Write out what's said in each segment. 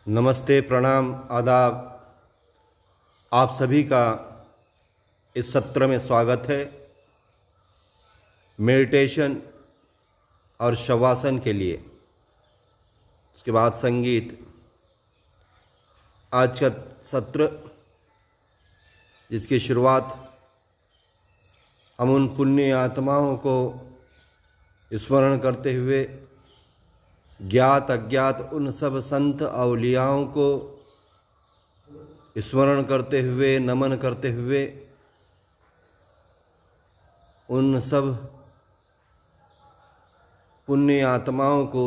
नमस्ते, प्रणाम, आदाब। आप सभी का इस सत्र में स्वागत है। मेडिटेशन और शवासन के लिए, उसके बाद संगीत। आज का सत्र जिसकी शुरुआत हम उन पुण्य आत्माओं को स्मरण करते हुए, ज्ञात अज्ञात उन सब संत अवलियाओं को स्मरण करते हुए, नमन करते हुए, उन सब पुण्य आत्माओं को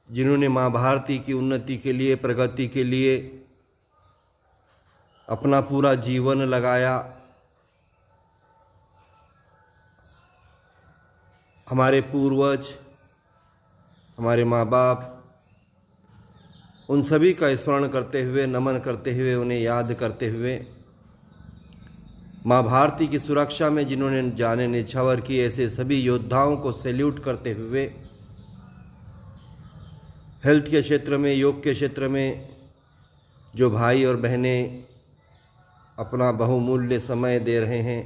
जिन्होंने माँ भारती की उन्नति के लिए, प्रगति के लिए अपना पूरा जीवन लगाया। हमारे पूर्वज, हमारे माँ बाप, उन सभी का स्मरण करते हुए, नमन करते हुए, उन्हें याद करते हुए, माँ भारती की सुरक्षा में जिन्होंने जाने निछावर की, ऐसे सभी योद्धाओं को सैल्यूट करते हुए, हेल्थ के क्षेत्र में, योग के क्षेत्र में जो भाई और बहनें अपना बहुमूल्य समय दे रहे हैं,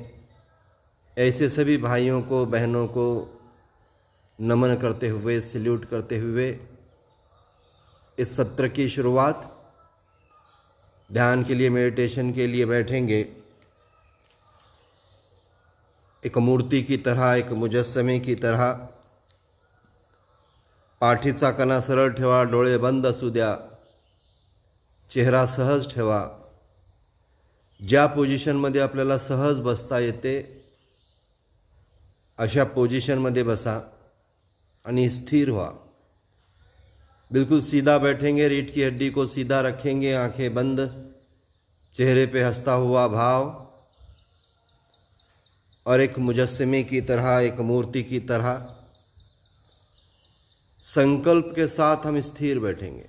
ऐसे सभी भाइयों को, बहनों को नमन करते हुए, सैल्यूट करते हुए इस सत्र की शुरुआत ध्यान के लिए, मेडिटेशन के लिए बैठेंगे। एक मूर्ति की तरह, एक मुजस्समे की तरह पाठीचा कणा सरळ ठेवा, डोळे बंद असू द्या, चेहरा सहज ठेवा। ज्या पोझिशनमध्ये आपल्याला सहज बसता येते अशा पोझिशनमध्ये बसा आणि स्थिर व्हा। बिल्कुल सीधा बैठेंगे, रीढ़ की हड्डी को सीधा रखेंगे, आंखें बंद, चेहरे पे हंसता हुआ भाव, और एक मुजस्समे की तरह, एक मूर्ति की तरह संकल्प के साथ हम स्थिर बैठेंगे।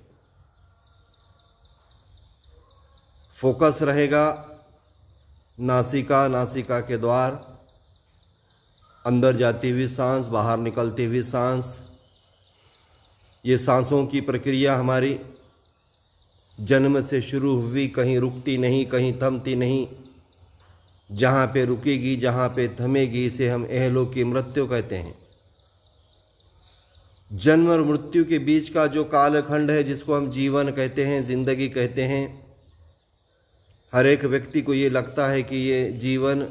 फोकस रहेगा नासिका, नासिका के द्वार, अंदर जाती हुई सांस, बाहर निकलती हुई सांस। ये सांसों की प्रक्रिया हमारी जन्म से शुरू हुई, कहीं रुकती नहीं, कहीं थमती नहीं। जहाँ पे रुकेगी, जहाँ पे थमेगी, इसे हम इहलोकी मृत्यु कहते हैं। जन्म और मृत्यु के बीच का जो कालखंड है, जिसको हम जीवन कहते हैं, जिंदगी कहते हैं, हर एक व्यक्ति को ये लगता है कि ये जीवन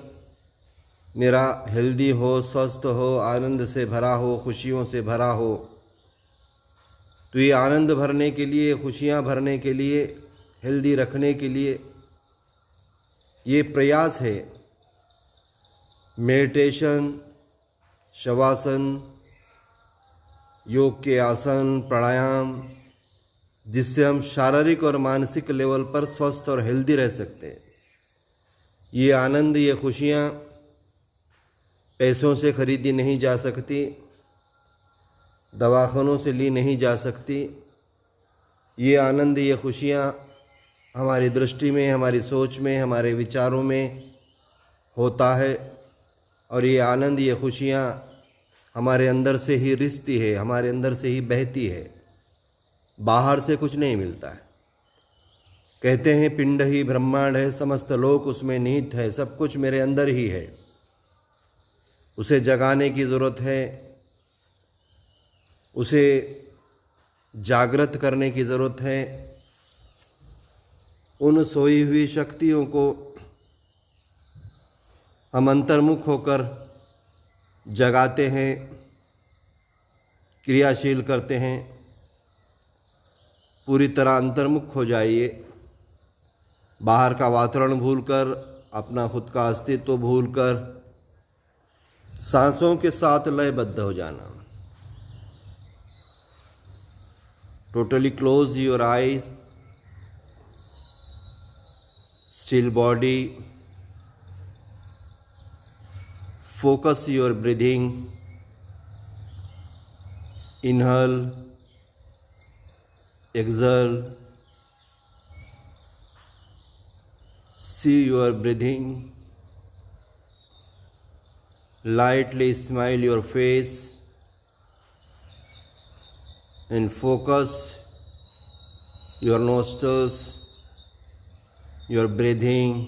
मेरा हेल्दी हो, स्वस्थ हो, आनंद से भरा हो, खुशियों से भरा हो। तो ये आनंद भरने के लिए, खुशियाँ भरने के लिए, हेल्दी रखने के लिए ये प्रयास है मेडिटेशन, शवासन, योग के आसन, प्राणायाम, जिससे हम शारीरिक और मानसिक लेवल पर स्वस्थ और हेल्दी रह सकते हैं। ये आनंद, ये खुशियाँ पैसों से खरीदी नहीं जा सकती, दवाखानों से ली नहीं जा सकती। ये आनंद, ये खुशियाँ हमारी दृष्टि में, हमारी सोच में, हमारे विचारों में होता है, और ये आनंद, ये खुशियाँ हमारे अंदर से ही रिश्ती है, हमारे अंदर से ही बहती है, बाहर से कुछ नहीं मिलता है। कहते हैं पिंड ही ब्रह्मांड है, समस्त लोक उसमें निहित है, सब कुछ मेरे अंदर ही है। उसे जगाने की ज़रूरत है, उसे जागृत करने की ज़रूरत है। उन सोई हुई शक्तियों को हम अंतर्मुख होकर जगाते हैं, क्रियाशील करते हैं। पूरी तरह अंतर्मुख हो जाइए, बाहर का वातावरण भूलकर, अपना खुद का अस्तित्व भूलकर सांसों के साथ लयबद्ध हो जाना। Totally close your eyes, still body, focus your breathing, inhale, exhale, see your breathing, lightly smile your face and focus your nostrils, your breathing.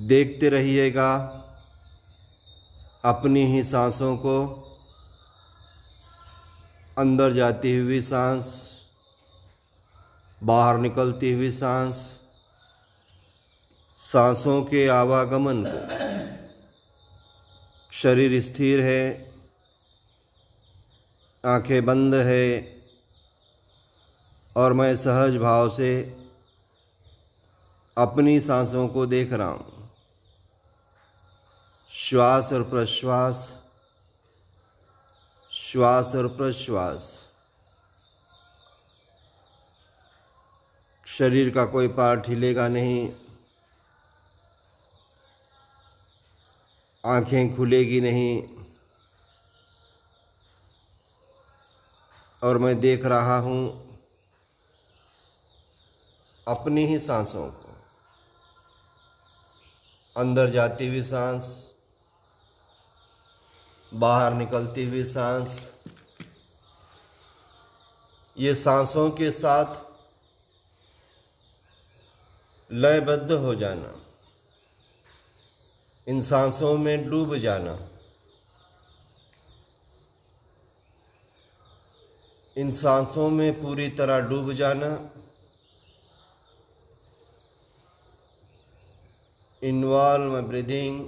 देखते रहिएगा अपनी ही सांसों को, अंदर जाती हुई सांस, बाहर निकलती हुई सांस, सांसों के आवागमन को। शरीर स्थिर है, आंखें बंद है और मैं सहज भाव से अपनी सांसों को देख रहा हूँ। श्वास और प्रश्वास, श्वास और प्रश्वास। शरीर का कोई पार्ट हिलेगा नहीं, आंखें खुलेगी नहीं, और मैं देख रहा हूँ अपनी ही सांसों को। अंदर जाती हुई सांस, बाहर निकलती हुई सांस। ये सांसों के साथ लयबद्ध हो जाना, इन सांसों में डूब जाना, इन सांसों में पूरी तरह डूब जाना। Involve my breathing.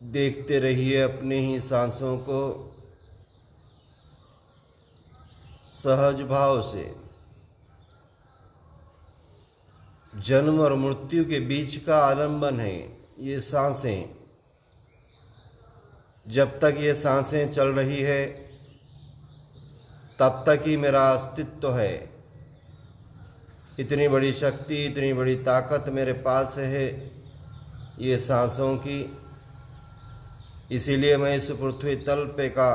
देखते रहिए अपनी ही सांसों को सहज भाव से। जन्म और मृत्यु के बीच का आलंबन है ये सांसें। जब तक ये सांसें चल रही है तब तक ही मेरा अस्तित्व है। इतनी बड़ी शक्ति, इतनी बड़ी ताकत मेरे पास है ये सांसों की। इसीलिए मैं इस पृथ्वी तल पे का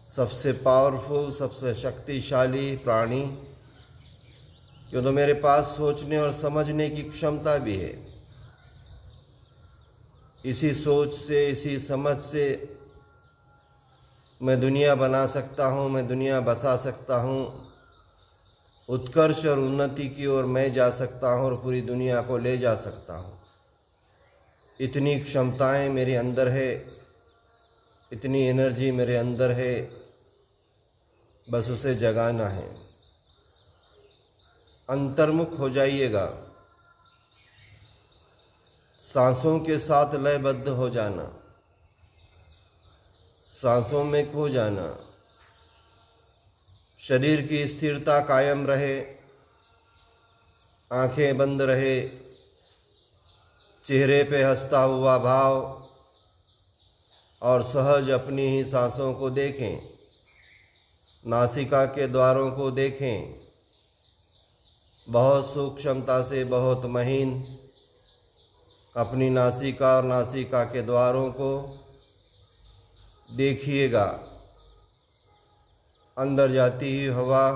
सबसे पावरफुल, सबसे शक्तिशाली प्राणी, क्यों तो मेरे पास सोचने और समझने की क्षमता भी है। इसी सोच से, इसी समझ से मैं दुनिया बना सकता हूँ, मैं दुनिया बसा सकता हूँ। उत्कर्ष और उन्नति की ओर मैं जा सकता हूँ और पूरी दुनिया को ले जा सकता हूँ। इतनी क्षमताएं मेरे अंदर है, इतनी एनर्जी मेरे अंदर है, बस उसे जगाना है। अंतर्मुख हो जाइएगा, सांसों के साथ लयबद्ध हो जाना, सांसों में खो जाना। शरीर की स्थिरता कायम रहे, आंखें बंद रहे, चेहरे पे हंसता हुआ भाव, और सहज अपनी ही सांसों को देखें। नासिका के द्वारों को देखें, बहुत सूक्ष्मता से, बहुत महीन अपनी नासिका और नासिका के द्वारों को देखिएगा। अंदर जाती हुई हवा,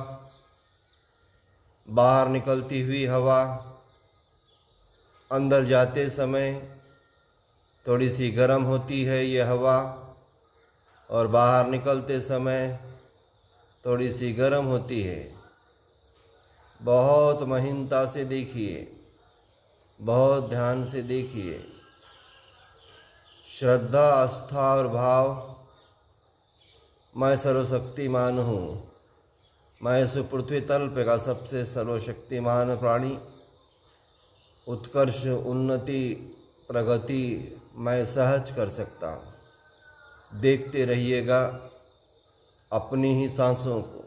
बाहर निकलती हुई हवा। अंदर जाते समय थोड़ी सी गर्म होती है ये हवा, और बाहर निकलते समय थोड़ी सी गर्म होती है। बहुत महीनता से देखिए, बहुत ध्यान से देखिए। श्रद्धा, आस्था और भाव, मैं सर्वशक्तिमान हूँ, मैं इस पृथ्वी तल पे का सबसे सर्वशक्तिमान प्राणी। उत्कर्ष, उन्नति, प्रगति मैं सहज कर सकता हूँ। देखते रहिएगा अपनी ही सांसों को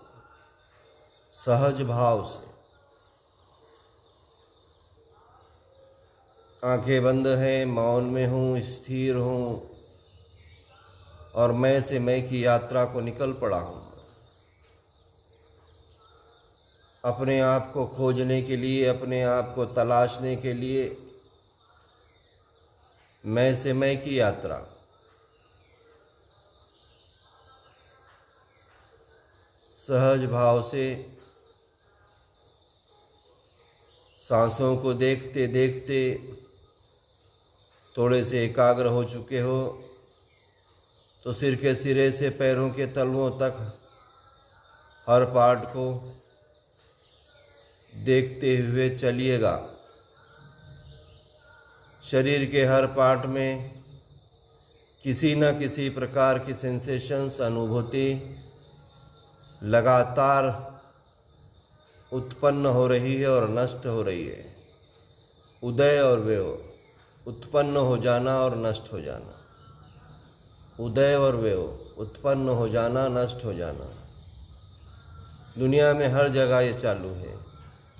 सहज भाव से। आंखें बंद हैं, मौन में हूँ, स्थिर हूँ, और मैं से मैं की यात्रा को निकल पड़ा हूँ। अपने आप को खोजने के लिए, अपने आप को तलाशने के लिए मैं से मैं की यात्रा। सहज भाव से सांसों को देखते देखते थोड़े से एकाग्र हो चुके हो तो सिर के सिरे से पैरों के तलवों तक हर पार्ट को देखते हुए चलिएगा। शरीर के हर पार्ट में किसी न किसी प्रकार की सेंसेशंस, अनुभूति लगातार उत्पन्न हो रही है और नष्ट हो रही है। उदय और व्यय, उत्पन्न हो जाना और नष्ट हो जाना। उदय और व्यय, उत्पन्न हो जाना, नष्ट हो जाना। दुनिया में हर जगह ये चालू है।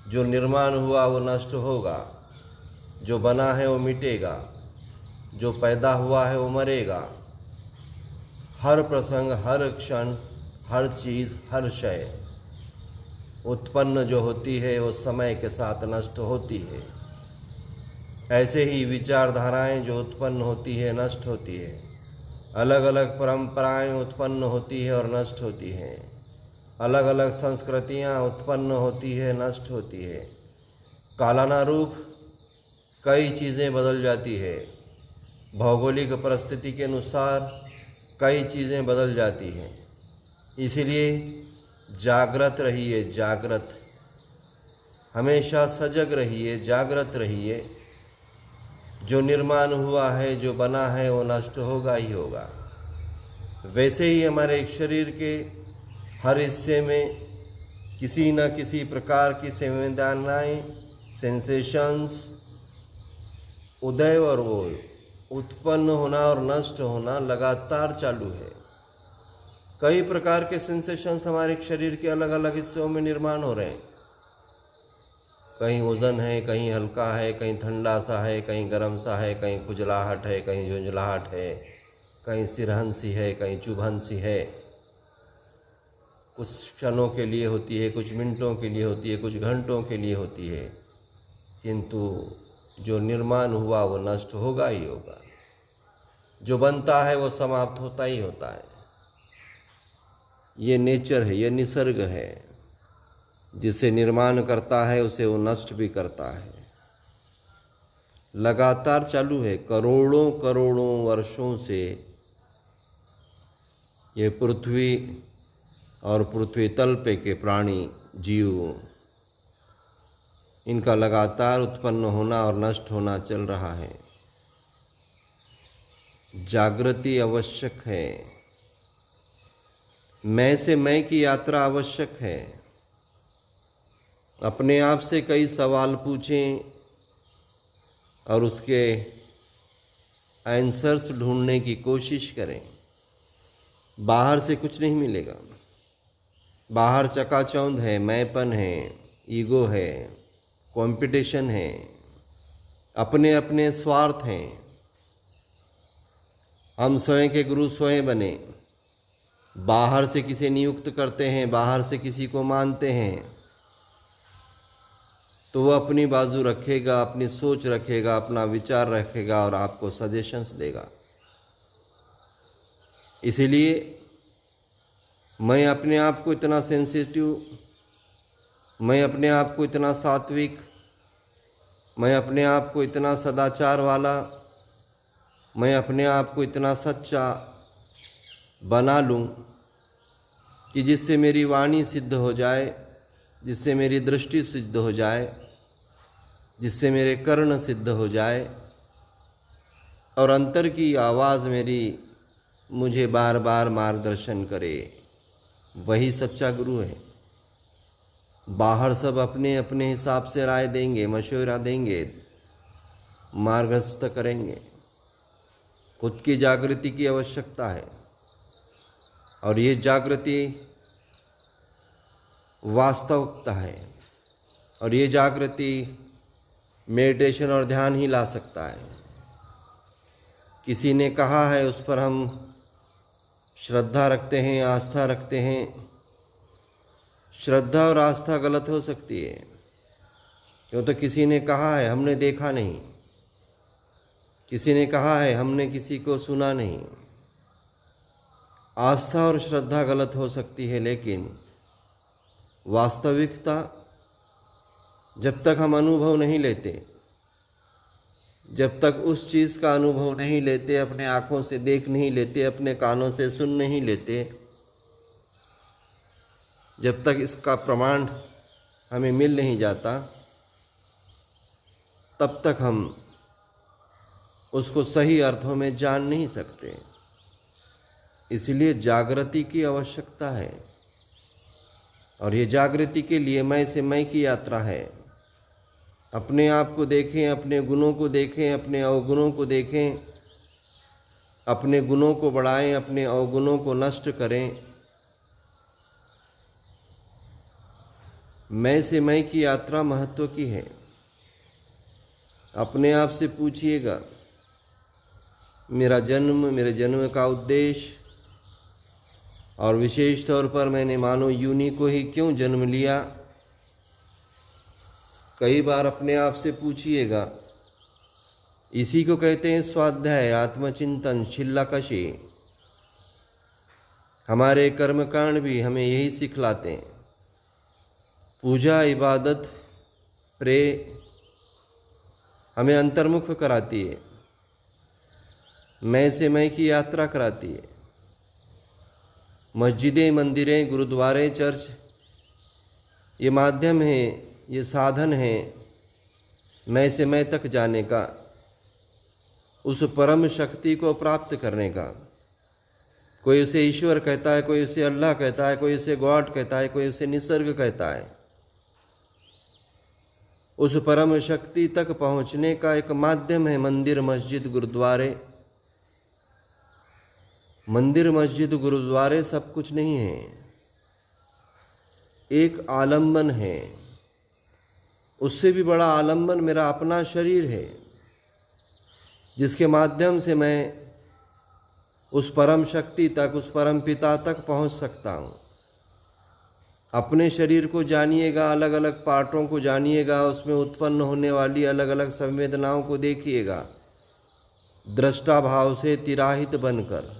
जो निर्माण हुआ वो नष्ट होगा, जो बना है वो मिटेगा, जो पैदा हुआ है वो मरेगा। हर प्रसंग, हर क्षण, हर चीज़, हर शय उत्पन्न जो होती है वो समय के साथ नष्ट होती है। ऐसे ही विचारधाराएं जो उत्पन्न होती है, नष्ट होती है। अलग अलग परंपराएं उत्पन्न होती है और नष्ट होती हैं। अलग अलग संस्कृतियां उत्पन्न होती है, नष्ट होती है। कालानुरूप कई चीज़ें बदल जाती है। भौगोलिक परिस्थिति के अनुसार कई चीज़ें बदल जाती हैं। इसीलिए जागृत रहिए, जागृत, हमेशा सजग रहिए, जागृत रहिए। जो निर्माण हुआ है, जो बना है वो नष्ट होगा ही होगा। वैसे ही हमारे शरीर के हर हिस्से में किसी न किसी प्रकार की संवेदनाएं, सेंसेशंस, उदय और वो उत्पन्न होना और नष्ट होना लगातार चालू है। कई प्रकार के सेंसेशंस हमारे शरीर के अलग अलग हिस्सों में निर्माण हो रहे हैं। कहीं वजन है, कहीं हल्का है, कहीं ठंडा सा है, कहीं गर्म सा है, कहीं खुजलाहट है, कहीं झुंझलाहट है, कहीं सिरहन सी है, कहीं चुभन सी है। कुछ क्षणों के लिए होती है, कुछ मिनटों के लिए होती है, कुछ घंटों के लिए होती है, किंतु जो निर्माण हुआ वो नष्ट होगा ही होगा। जो बनता है वो समाप्त होता ही होता है। ये नेचर है, ये निसर्ग है। जिसे निर्माण करता है उसे वो नष्ट भी करता है। लगातार चालू है। करोड़ों करोड़ों वर्षों से ये पृथ्वी और पृथ्वी तल पे के प्राणी, जीव, इनका लगातार उत्पन्न होना और नष्ट होना चल रहा है। जागृति आवश्यक है। मैं से मैं की यात्रा आवश्यक है। अपने आप से कई सवाल पूछें और उसके आंसर्स ढूंढने की कोशिश करें। बाहर से कुछ नहीं मिलेगा। बाहर चकाचौंध है, मैंपन है, ईगो है, कंपटीशन है, अपने अपने स्वार्थ हैं। हम स्वयं के गुरु स्वयं बने। बाहर से किसे नियुक्त करते हैं, बाहर से किसी को मानते हैं तो वो अपनी बाजू रखेगा, अपनी सोच रखेगा, अपना विचार रखेगा और आपको सजेशंस देगा। इसीलिए मैं अपने आप को इतना सेंसिटिव, मैं अपने आप को इतना सात्विक, मैं अपने आप को इतना सदाचार वाला, मैं अपने आप को इतना सच्चा बना लूं कि जिससे मेरी वाणी सिद्ध हो जाए, जिससे मेरी दृष्टि सिद्ध हो जाए, जिससे मेरे कर्ण सिद्ध हो जाए और अंतर की आवाज़ मेरी मुझे बार बार मार्गदर्शन करे। वही सच्चा गुरु है। बाहर सब अपने अपने हिसाब से राय देंगे, मशवरा देंगे, मार्गस्थ करेंगे। खुद की जागृति की आवश्यकता है और ये जागृति वास्तविकता है और ये जागृति मेडिटेशन और ध्यान ही ला सकता है। किसी ने कहा है उस पर हम श्रद्धा रखते हैं, आस्था रखते हैं। श्रद्धा और आस्था गलत हो सकती है। क्यों? तो किसी ने कहा है, हमने देखा नहीं। किसी ने कहा है, हमने किसी को सुना नहीं। आस्था और श्रद्धा गलत हो सकती है, लेकिन वास्तविकता जब तक हम अनुभव नहीं लेते, जब तक उस चीज़ का अनुभव नहीं लेते, अपने आँखों से देख नहीं लेते, अपने कानों से सुन नहीं लेते, जब तक इसका प्रमाण हमें मिल नहीं जाता, तब तक हम उसको सही अर्थों में जान नहीं सकते। इसलिए जागृति की आवश्यकता है, और ये जागृति के लिए मैं से मैं की यात्रा है। अपने आप को देखें, अपने गुणों को देखें, अपने अवगुणों को देखें, अपने गुणों को बढ़ाएं, अपने अवगुणों को नष्ट करें। मैं से मैं की यात्रा महत्व की है। अपने आप से पूछिएगा, मेरा जन्म, मेरे जन्म का उद्देश्य, और विशेष तौर पर मैंने मानव योनि को ही क्यों जन्म लिया। कई बार अपने आप से पूछिएगा। इसी को कहते हैं स्वाध्याय, आत्मचिंतन, शिल्लाकशी। हमारे कर्मकांड भी हमें यही सिखलाते हैं। पूजा, इबादत, प्रे हमें अंतर्मुख कराती है, मैं से मैं की यात्रा कराती है। मस्जिदें, मंदिरें, गुरुद्वारे, चर्च ये माध्यम है, ये साधन है मैं से मैं तक जाने का, उस परम शक्ति को प्राप्त करने का। कोई उसे ईश्वर कहता है, कोई उसे अल्लाह कहता है, कोई उसे गॉड कहता है, कोई उसे निसर्ग कहता है। उस परम शक्ति तक पहुँचने का एक माध्यम है मंदिर, मस्जिद, गुरुद्वारे। मंदिर, मस्जिद, गुरुद्वारे सब कुछ नहीं है, एक आलम्बन है। उससे भी बड़ा आलम्बन मेरा अपना शरीर है, जिसके माध्यम से मैं उस परम शक्ति तक, उस परम पिता तक पहुंच सकता हूं। अपने शरीर को जानिएगा, अलग अलग पार्टों को जानिएगा, उसमें उत्पन्न होने वाली अलग अलग संवेदनाओं को देखिएगा, दृष्टा भाव से तिराहित बनकर।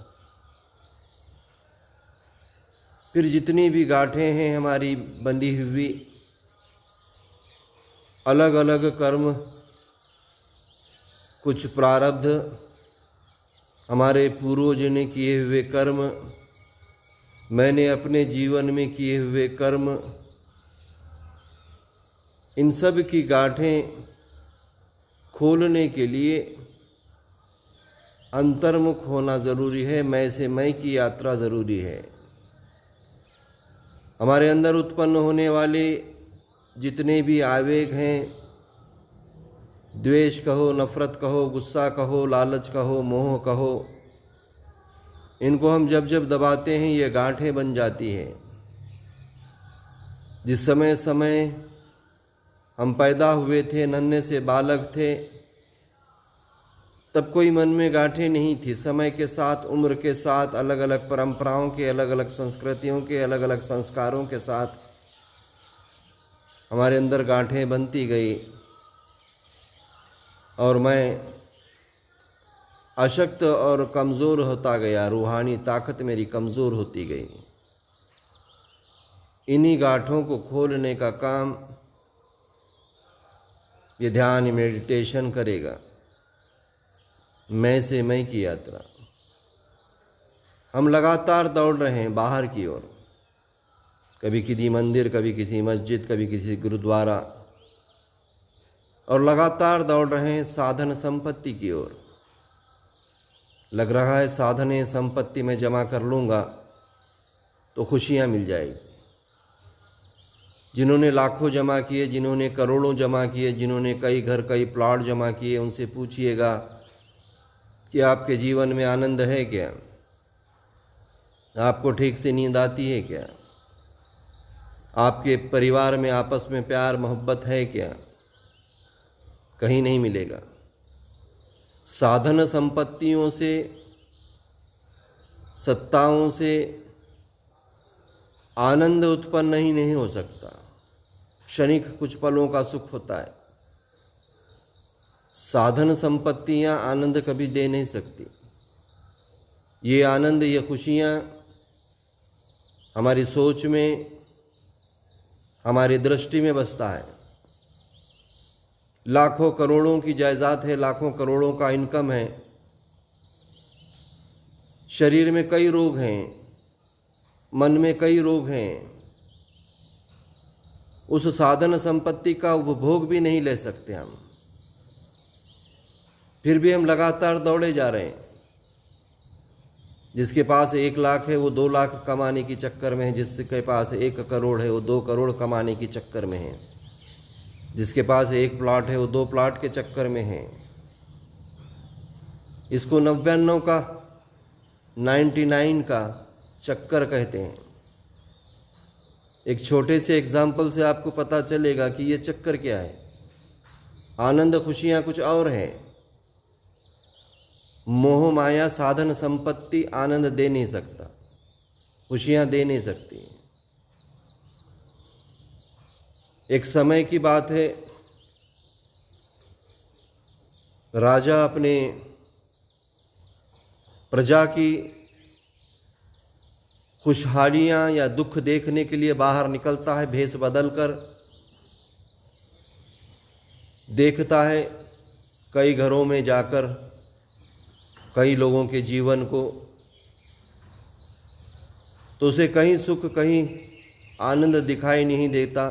फिर जितनी भी गांठें हैं हमारी बंधी हुई, अलग अलग कर्म, कुछ प्रारब्ध, हमारे पूर्वज ने किए हुए कर्म, मैंने अपने जीवन में किए हुए कर्म, इन सब की गांठें खोलने के लिए अंतर्मुख होना ज़रूरी है। मैं से मैं की यात्रा ज़रूरी है। हमारे अंदर उत्पन्न होने वाले जितने भी आवेग हैं, द्वेष कहो, नफरत कहो, गुस्सा कहो, लालच कहो, मोह कहो, इनको हम जब जब दबाते हैं ये गांठें बन जाती हैं। जिस समय हम पैदा हुए थे, नन्हे से बालक थे, तब कोई मन में गांठें नहीं थी। समय के साथ, उम्र के साथ, अलग अलग परंपराओं के, अलग अलग संस्कृतियों के, अलग अलग संस्कारों के साथ हमारे अंदर गांठें बनती गई, और मैं अशक्त और कमज़ोर होता गया। रूहानी ताकत मेरी कमज़ोर होती गई। इन्हीं गांठों को खोलने का काम ये ध्यान, मेडिटेशन करेगा। मैं से मैं की यात्रा। हम लगातार दौड़ रहे हैं बाहर की ओर, कभी किसी मंदिर, कभी किसी मस्जिद, कभी किसी गुरुद्वारा, और लगातार दौड़ रहे हैं साधन संपत्ति की ओर। लग रहा है साधने संपत्ति में जमा कर लूँगा तो खुशियाँ मिल जाएगी। जिन्होंने लाखों जमा किए, जिन्होंने करोड़ों जमा किए, जिन्होंने कई घर, कई प्लॉट जमा किए, उनसे पूछिएगा कि आपके जीवन में आनंद है क्या? आपको ठीक से नींद आती है क्या? आपके परिवार में आपस में प्यार मोहब्बत है क्या? कहीं नहीं मिलेगा। साधन संपत्तियों से, सत्ताओं से आनंद उत्पन्न ही नहीं हो सकता। क्षणिक कुछ पलों का सुख होता है। साधन संपत्तियां आनंद कभी दे नहीं सकती। ये आनंद, ये खुशियां हमारी सोच में, हमारी दृष्टि में बसता है। लाखों करोड़ों की जायदाद है, लाखों करोड़ों का इनकम है, शरीर में कई रोग हैं, मन में कई रोग हैं, उस साधन संपत्ति का उपभोग भी नहीं ले सकते हम, फिर भी हम लगातार दौड़े जा रहे हैं। जिसके पास 1 लाख है वो 2 लाख कमाने की चक्कर में है, जिसके पास 1 करोड़ है वो 2 करोड़ कमाने की चक्कर में है, जिसके पास 1 प्लॉट है वो 2 प्लॉट के चक्कर में है। इसको 99 का 99 का चक्कर कहते हैं। एक छोटे से एग्जाम्पल से आपको पता चलेगा कि ये चक्कर क्या है। आनंद खुशियाँ कुछ और है। मोह माया साधन संपत्ति आनंद दे नहीं सकता, खुशियाँ दे नहीं सकती। एक समय की बात है, राजा अपने प्रजा की खुशहालियाँ या दुख देखने के लिए बाहर निकलता है, भेष बदलकर देखता है कई घरों में जाकर कई लोगों के जीवन को, तो उसे कहीं सुख कहीं आनंद दिखाई नहीं देता।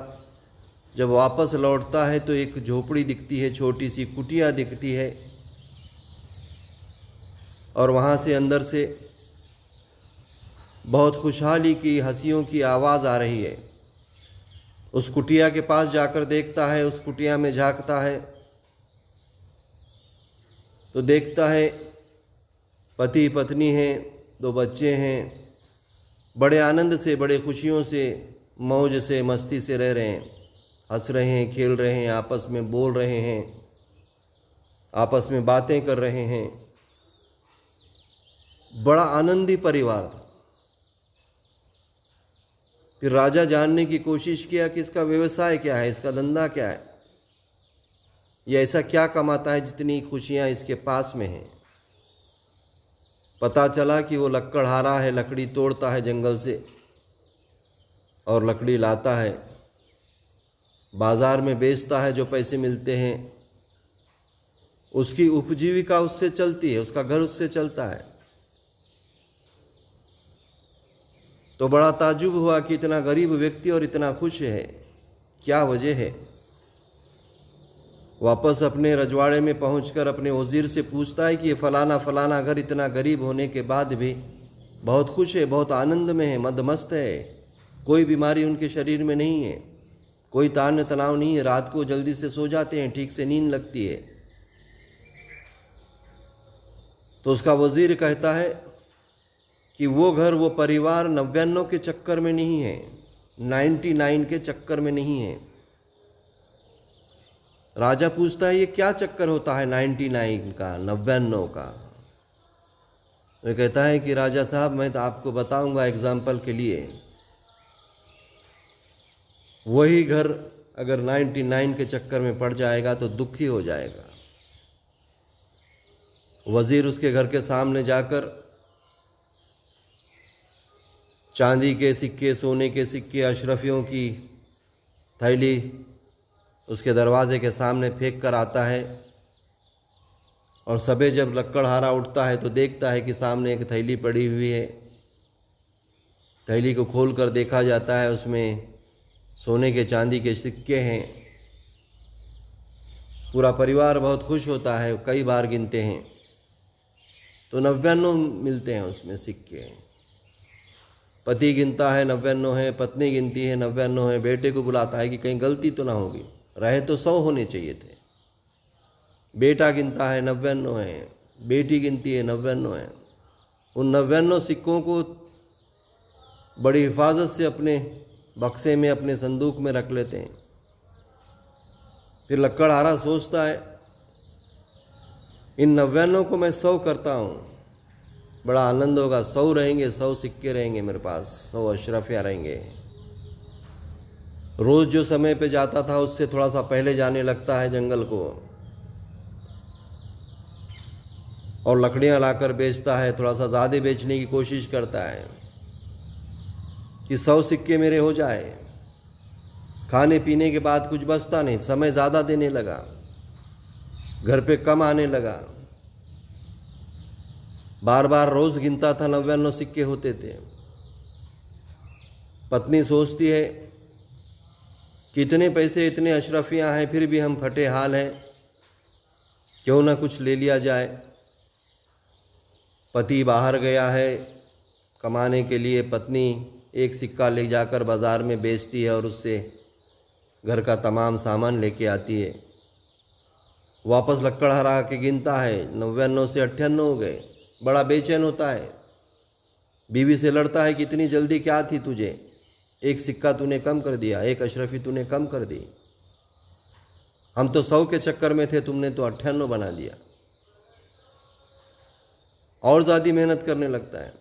जब वापस लौटता है तो एक झोपड़ी दिखती है, छोटी सी कुटिया दिखती है, और वहाँ से अंदर से बहुत खुशहाली की हंसियों की आवाज़ आ रही है। उस कुटिया के पास जाकर देखता है, उस कुटिया में झांकता है तो देखता है पति पत्नी हैं, 2 बच्चे हैं, बड़े आनंद से, बड़े खुशियों से, मौज से, मस्ती से रह रहे हैं, हंस रहे हैं, खेल रहे हैं, आपस में बोल रहे हैं, आपस में बातें कर रहे हैं। बड़ा आनंदी परिवार था। फिर राजा जानने की कोशिश किया कि इसका व्यवसाय क्या है, इसका धंधा क्या है, ये ऐसा क्या कमाता है जितनी खुशियाँ इसके पास में हैं। पता चला कि वो लक्कड़हारा है, लकड़ी तोड़ता है जंगल से और लकड़ी लाता है, बाज़ार में बेचता है, जो पैसे मिलते हैं उसकी उपजीविका उससे चलती है, उसका घर उससे चलता है। तो बड़ा ताज्जुब हुआ कि इतना गरीब व्यक्ति और इतना खुश है, क्या वजह है। वापस अपने रजवाड़े में पहुंचकर अपने वज़ीर से पूछता है कि ये फलाना फलाना घर इतना गरीब होने के बाद भी बहुत खुश है, बहुत आनंद में है, मदमस्त है, कोई बीमारी उनके शरीर में नहीं है, कोई तान तनाव नहीं है, रात को जल्दी से सो जाते हैं, ठीक से नींद लगती है। तो उसका वज़ीर कहता है कि वो घर, वो परिवार 99 के चक्कर में नहीं है, 99 के चक्कर में नहीं है। राजा पूछता है ये क्या चक्कर होता है 99 का, 99 का। वो कहता है कि राजा साहब मैं तो आपको बताऊंगा एग्जाम्पल के लिए, वही घर अगर 99 के चक्कर में पड़ जाएगा तो दुखी हो जाएगा। वज़ीर उसके घर के सामने जाकर चांदी के सिक्के, सोने के सिक्के, अशरफियों की थैली उसके दरवाजे के सामने फेंक कर आता है, और सबे जब लक्कड़हारा उठता है तो देखता है कि सामने एक थैली पड़ी हुई है। थैली को खोल कर देखा जाता है, उसमें सोने के चांदी के सिक्के हैं। पूरा परिवार बहुत खुश होता है, कई बार गिनते हैं तो 99 मिलते हैं उसमें सिक्के। पति गिनता है 99 है, पत्नी गिनती है 99 है, बेटे को बुलाता है कि कहीं गलती तो ना होगी, रहे तो 100 होने चाहिए थे। बेटा गिनता है 99 है, बेटी गिनती है 99 है। उन 99 सिक्कों को बड़ी हिफाजत से अपने बक्से में, अपने संदूक में रख लेते हैं। फिर लक्कड़हारा सोचता है इन 99 को मैं 100 करता हूँ, बड़ा आनंद होगा, 100 रहेंगे, 100 सिक्के रहेंगे मेरे पास, 100 अशरफियाँ रहेंगे। रोज़ जो समय पे जाता था उससे थोड़ा सा पहले जाने लगता है जंगल को, और लकड़ियाँ लाकर बेचता है, थोड़ा सा ज़्यादा बेचने की कोशिश करता है कि 100 सिक्के मेरे हो जाए। खाने पीने के बाद कुछ बचता नहीं, समय ज़्यादा देने लगा, घर पे कम आने लगा। बार बार रोज गिनता था, 99 सिक्के होते थे। पत्नी सोचती है कितने पैसे, इतने अशरफियाँ हैं, फिर भी हम फटे हाल हैं, क्यों ना कुछ ले लिया जाए। पति बाहर गया है कमाने के लिए, पत्नी एक सिक्का ले जाकर बाज़ार में बेचती है और उससे घर का तमाम सामान लेके आती है। वापस लक्कड़हरा के गिनता है, 99 से 98 हो गए। बड़ा बेचैन होता है, बीवी से लड़ता है कि इतनी जल्दी क्या थी तुझे, एक सिक्का तूने कम कर दिया, एक अशरफी तूने कम कर दी। हम तो 100 के चक्कर में थे, तुमने तो 98 बना दिया। और ज़्यादा मेहनत करने लगता है।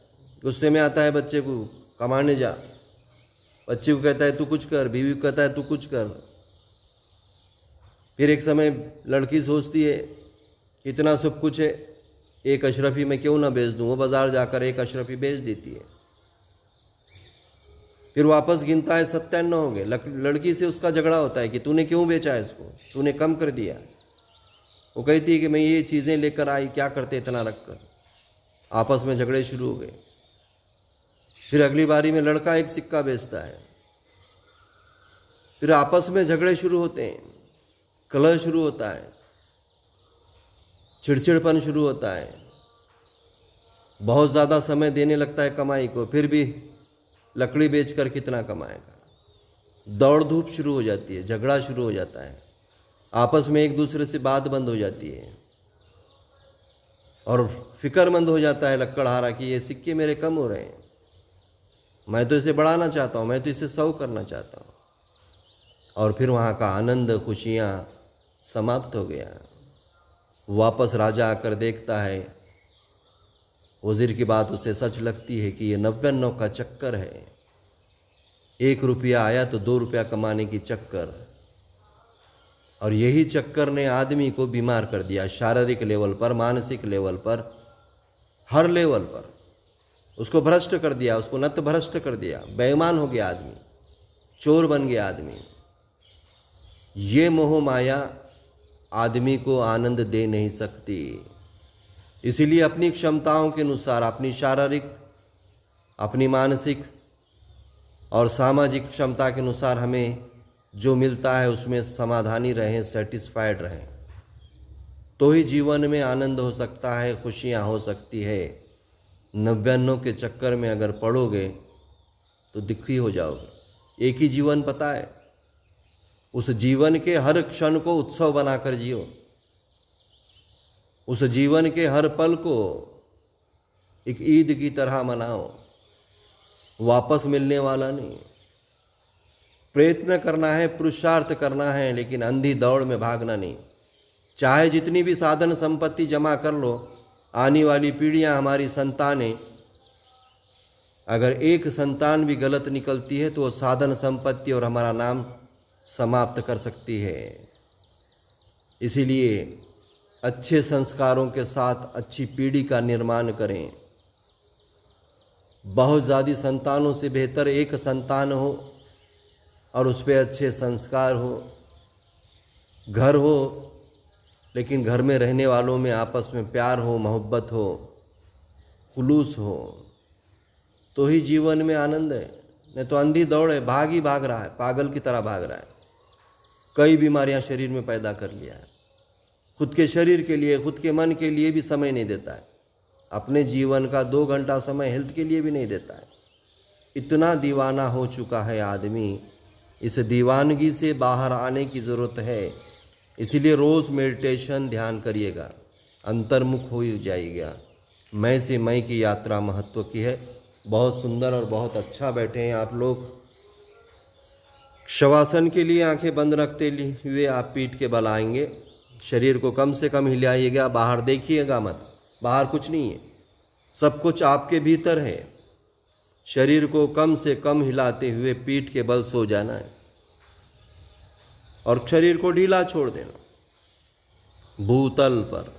गुस्से में आता है बच्चे को, कमाने जा। बच्चे को कहता है तू कुछ कर, बीवी को कहता है तू कुछ कर। फिर एक समय लड़की सोचती है इतना सब कुछ है, एक अशरफी मैं क्यों ना बेच दूँ। वो बाज़ार जाकर एक अशरफी बेच देती है। फिर वापस गिनता है, 97 हो गए। लड़की से उसका झगड़ा होता है कि तूने क्यों बेचा इसको, तूने कम कर दिया। वो कहती है कि मैं ये चीज़ें लेकर आई, क्या करते इतना रख कर। आपस में झगड़े शुरू हो गए। फिर अगली बारी में लड़का एक सिक्का बेचता है। फिर आपस में झगड़े शुरू होते हैं, कलह शुरू होता है, चिड़चिड़पन शुरू होता है। बहुत ज़्यादा समय देने लगता है कमाई को, फिर भी लकड़ी बेचकर कितना कमाएगा। दौड़ धूप शुरू हो जाती है, झगड़ा शुरू हो जाता है, आपस में एक दूसरे से बात बंद हो जाती है और फिक्रमंद हो जाता है लक्कड़हारा कि ये सिक्के मेरे कम हो रहे हैं, मैं तो इसे बढ़ाना चाहता हूँ, मैं तो इसे 100 करना चाहता हूँ। और फिर वहाँ का आनंद, खुशियाँ समाप्त हो गया। वापस राजा आकर देखता है, वज़ीर की बात उसे सच लगती है कि ये 99 का चक्कर है। 1 रुपया आया तो 2 रुपया कमाने की चक्कर, और यही चक्कर ने आदमी को बीमार कर दिया, शारीरिक लेवल पर, मानसिक लेवल पर, हर लेवल पर उसको भ्रष्ट कर दिया, उसको नत भ्रष्ट कर दिया। बेईमान हो गया आदमी, चोर बन गया आदमी। ये मोह माया आदमी को आनंद दे नहीं सकती। इसीलिए अपनी क्षमताओं के अनुसार, अपनी शारीरिक, अपनी मानसिक और सामाजिक क्षमता के अनुसार हमें जो मिलता है उसमें समाधानी रहें, सेटिस्फाइड रहें, तो ही जीवन में आनंद हो सकता है, खुशियाँ हो सकती है। 99 के चक्कर में अगर पड़ोगे तो दुखी हो जाओगे। एक ही जीवन पता है, उस जीवन के हर क्षण को उत्सव बनाकर जियो, उस जीवन के हर पल को एक ईद की तरह मनाओ, वापस मिलने वाला नहीं। प्रयत्न करना है, पुरुषार्थ करना है, लेकिन अंधी दौड़ में भागना नहीं। चाहे जितनी भी साधन संपत्ति जमा कर लो, आने वाली पीढ़ियां, हमारी संतानें, अगर एक संतान भी गलत निकलती है तो वो साधन संपत्ति और हमारा नाम समाप्त कर सकती है। इसीलिए अच्छे संस्कारों के साथ अच्छी पीढ़ी का निर्माण करें। बहुत ज़्यादा संतानों से बेहतर एक संतान हो और उस पर अच्छे संस्कार हो। घर हो लेकिन घर में रहने वालों में आपस में प्यार हो, मोहब्बत हो, खुलूस हो, तो ही जीवन में आनंद है। नहीं तो अंधी दौड़ है, भाग ही भाग रहा है, पागल की तरह भाग रहा है। कई बीमारियां शरीर में पैदा कर लिया है। खुद के शरीर के लिए, खुद के मन के लिए भी समय नहीं देता है। अपने जीवन का 2 घंटा समय हेल्थ के लिए भी नहीं देता है। इतना दीवाना हो चुका है आदमी। इस दीवानगी से बाहर आने की ज़रूरत है। इसीलिए रोज़ मेडिटेशन, ध्यान करिएगा, अंतर्मुख हो जाइएगा। मैं से मैं की यात्रा महत्व की है। बहुत सुंदर और बहुत अच्छा बैठे हैं आप लोग। शवासन के लिए आंखें बंद रखते हुए आप पीठ के बल आएंगे। शरीर को कम से कम हिलाइएगा, बाहर देखिएगा मत। बाहर कुछ नहीं है, सब कुछ आपके भीतर है। शरीर को कम से कम हिलाते हुए पीठ के बल सो जाना है और शरीर को ढीला छोड़ देना। भूतल पर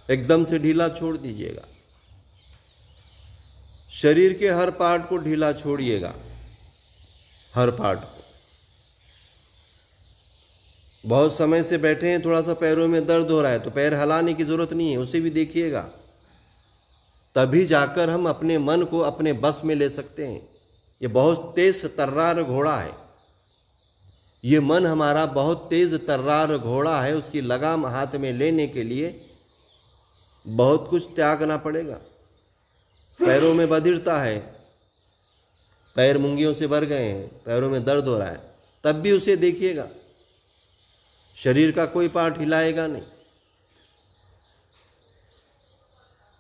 एकदम से ढीला छोड़ दीजिएगा। शरीर के हर पार्ट को ढीला छोड़िएगा, हर पार्ट को। बहुत समय से बैठे हैं, थोड़ा सा पैरों में दर्द हो रहा है तो पैर हिलाने की जरूरत नहीं है, उसे भी देखिएगा। तभी जाकर हम अपने मन को अपने बस में ले सकते हैं। ये बहुत तेज तर्रार घोड़ा है, ये मन हमारा बहुत तेज तर्रार घोड़ा है। उसकी लगाम हाथ में लेने के लिए बहुत कुछ त्यागना पड़ेगा। पैरों में बधिरता है, पैर मुंगियों से भर गए हैं, पैरों में दर्द हो रहा है, तब भी उसे देखिएगा। शरीर का कोई पार्ट हिलाएगा नहीं,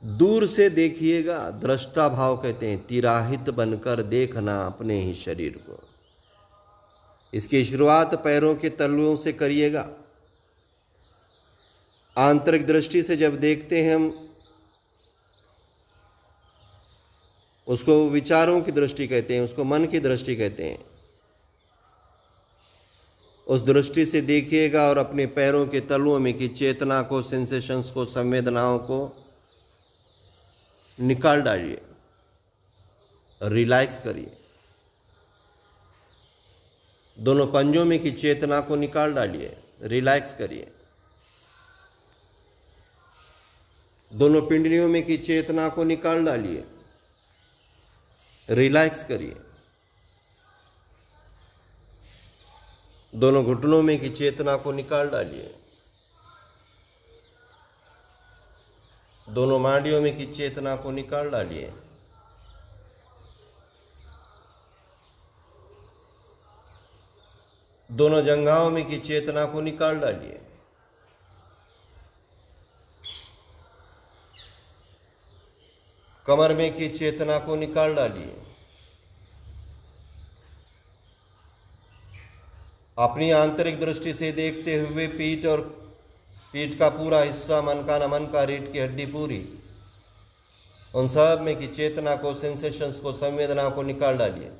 दूर से देखिएगा। दृष्टा भाव कहते हैं, तिराहित बनकर देखना अपने ही शरीर को। इसकी शुरुआत पैरों के तलुओं से करिएगा। आंतरिक दृष्टि से जब देखते हैं हम, उसको विचारों की दृष्टि कहते हैं, उसको मन की दृष्टि कहते हैं। उस दृष्टि से देखिएगा और अपने पैरों के तलुओं में की चेतना को, सेंसेशंस को, संवेदनाओं को निकाल डालिए, रिलैक्स करिए। दोनों पंजों में की चेतना को निकाल डालिए, रिलैक्स करिए। दोनों पिंडलियों में की चेतना को निकाल डालिए, रिलैक्स करिए। दोनों घुटनों में की चेतना को निकाल डालिए। दोनों मांडियों में की चेतना को निकाल डालिए। दोनों जंघाओं में की चेतना को निकाल डालिए। कमर में की चेतना को निकाल डालिए। अपनी आंतरिक दृष्टि से देखते हुए पीठ और पीठ का पूरा हिस्सा, मन का न मन का, रीढ़ की हड्डी पूरी, उन सब में की चेतना को, सेंसेशंस को, संवेदना को निकाल डालिए।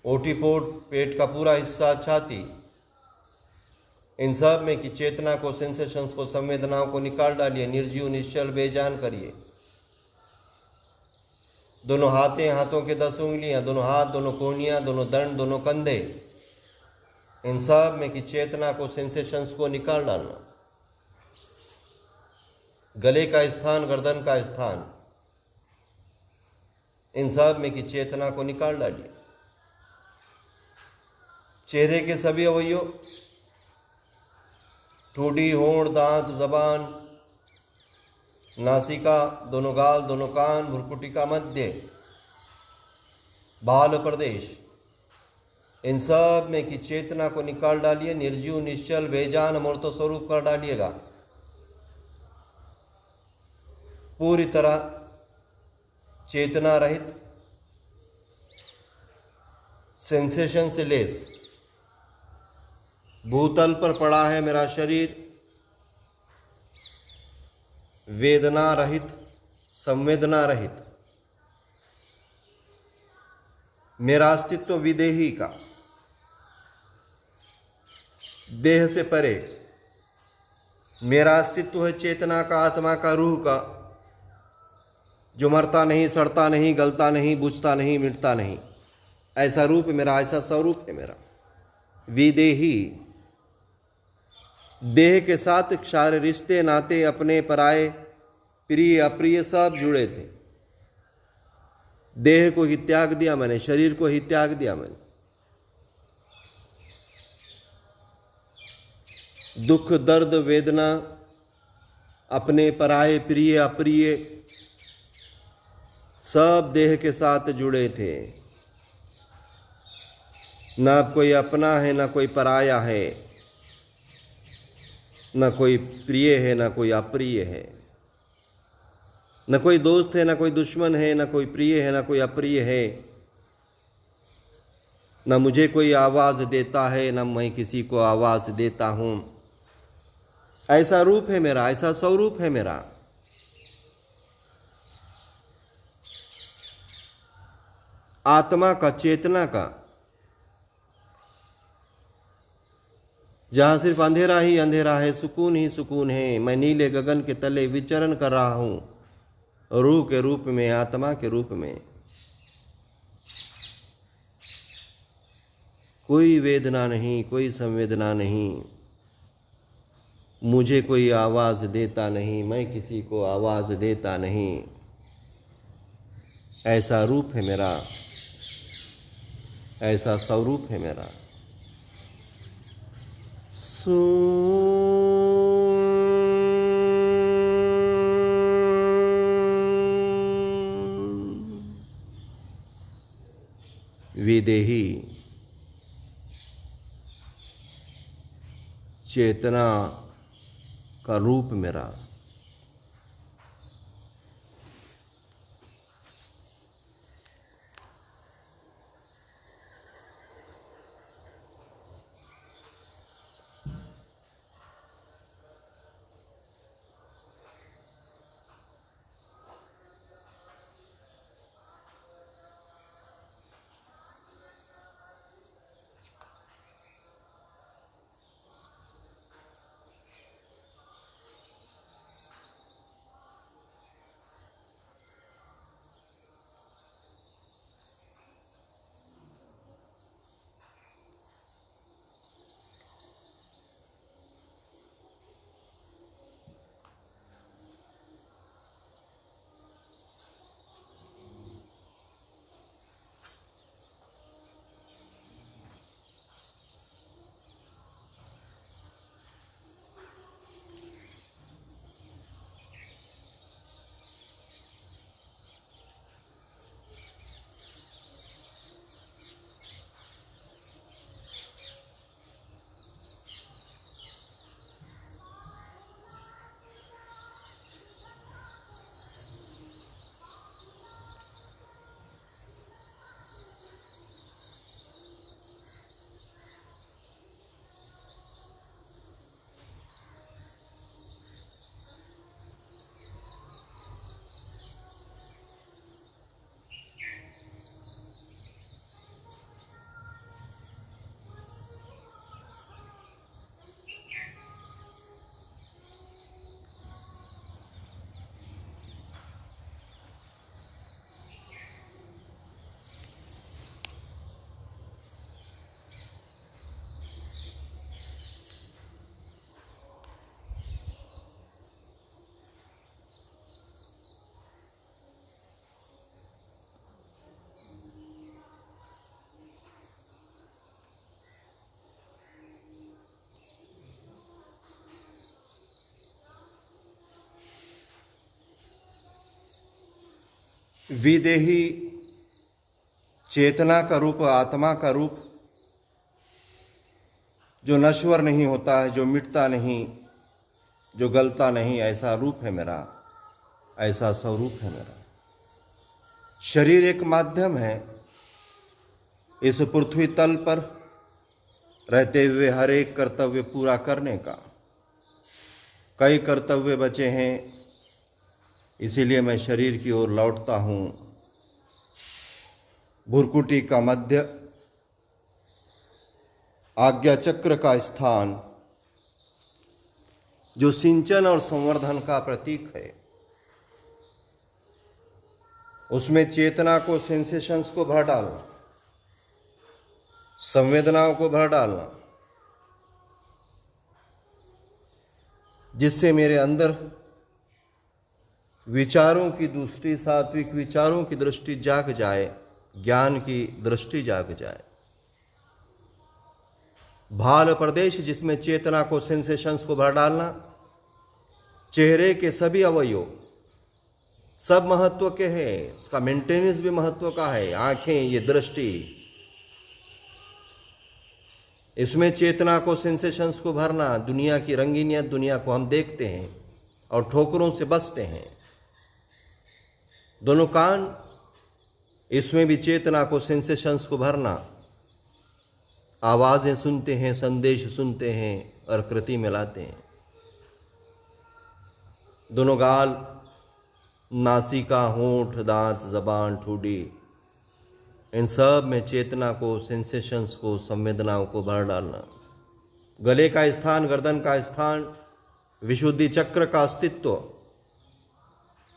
ओटीपोट, पेट का पूरा हिस्सा, छाती, इन सब में की चेतना को, सेंसेशंस को, संवेदनाओं को निकाल डालिए। निर्जीव, निश्चल, बेजान करिए। दोनों हाथों के 10 उंगलियां, दोनों हाथ, दोनों कोहनियां, दोनों दंड, दोनों कंधे, इन सब में की चेतना को, सेंसेशंस को निकाल डालना। गले का स्थान, गर्दन का स्थान, इन सब में की चेतना को निकाल डालिए। चेहरे के सभी अवयव, ठोड़ी, होंठ, दांत, जबान, नासिका, दोनों गाल, दोनों कान, भ्रुकुटी का मध्य, बाल प्रदेश, इन सब में की चेतना को निकाल डालिए। निर्जीव, निश्चल, बेजान, अमूर्त स्वरूप कर डालिएगा। पूरी तरह चेतना रहित, सेंसेशन से लेस। भूतल पर पड़ा है मेरा शरीर, वेदना रहित, संवेदना रहित। मेरा अस्तित्व विदेही का, देह से परे। मेरा अस्तित्व है चेतना का, आत्मा का, रूह का, जो मरता नहीं, सड़ता नहीं, गलता नहीं, बुझता नहीं, मिटता नहीं। ऐसा रूप मेरा, ऐसा स्वरूप है मेरा, विदेही। देह के साथ सारे रिश्ते, नाते, अपने पराए, प्रिय अप्रिय सब जुड़े थे। देह को ही त्याग दिया मैंने, शरीर को ही त्याग दिया मैंने। दुख, दर्द, वेदना, अपने पराए, प्रिय अप्रिय, सब देह के साथ जुड़े थे। ना कोई अपना है, ना कोई पराया है, ना कोई प्रिय है, ना कोई अप्रिय है, न कोई दोस्त है, ना कोई दुश्मन है, ना कोई प्रिय है, ना कोई अप्रिय है, न मुझे कोई आवाज देता है, न मैं किसी को आवाज देता हूं। ऐसा रूप है मेरा, ऐसा स्वरूप है मेरा। आत्मा का, चेतना का, जहां सिर्फ अंधेरा ही अंधेरा है, सुकून ही सुकून है। मैं नीले गगन के तले विचरण कर रहा हूं, रूह के रूप में, आत्मा के रूप में। कोई वेदना नहीं, कोई संवेदना नहीं, मुझे कोई आवाज़ देता नहीं, मैं किसी को आवाज़ देता नहीं। ऐसा रूप है मेरा, ऐसा स्वरूप है मेरा। विदेही चेतना का रूप मेरा। विदेही चेतना का रूप, आत्मा का रूप, जो नश्वर नहीं होता है, जो मिटता नहीं, जो गलता नहीं, ऐसा रूप है मेरा, ऐसा स्वरूप है मेरा। शरीर एक माध्यम है इस पृथ्वी तल पर रहते हुए हर एक कर्तव्य पूरा करने का। कई कर्तव्य बचे हैं, इसीलिए मैं शरीर की ओर लौटता हूँ। भुरकुटी का मध्य, आज्ञा चक्र का स्थान, जो सिंचन और संवर्धन का प्रतीक है, उसमें चेतना को, सेंसेशंस को भर डालना, संवेदनाओं को भर डालना, जिससे मेरे अंदर विचारों की दृष्टि, सात्विक विचारों की दृष्टि जाग जाए, ज्ञान की दृष्टि जाग जाए। भाल प्रदेश, जिसमें चेतना को, सेंसेशंस को भर डालना, चेहरे के सभी अवयव सब महत्व के हैं, उसका मेंटेनेंस भी महत्व का है। आंखें, ये दृष्टि, इसमें चेतना को, सेंसेशंस को भरना। दुनिया की रंगीनियत, दुनिया को हम देखते हैं और ठोकरों से बचते हैं। दोनों कान, इसमें भी चेतना को, सेंसेशंस को भरना। आवाज़ें सुनते हैं, संदेश सुनते हैं और कृति में लाते हैं। दोनों गाल, नासिका, होंठ, दांत, जबान, ठोड़ी, इन सब में चेतना को, सेंसेशंस को, संवेदनाओं को भर डालना। गले का स्थान, गर्दन का स्थान, विशुद्धि चक्र का अस्तित्व,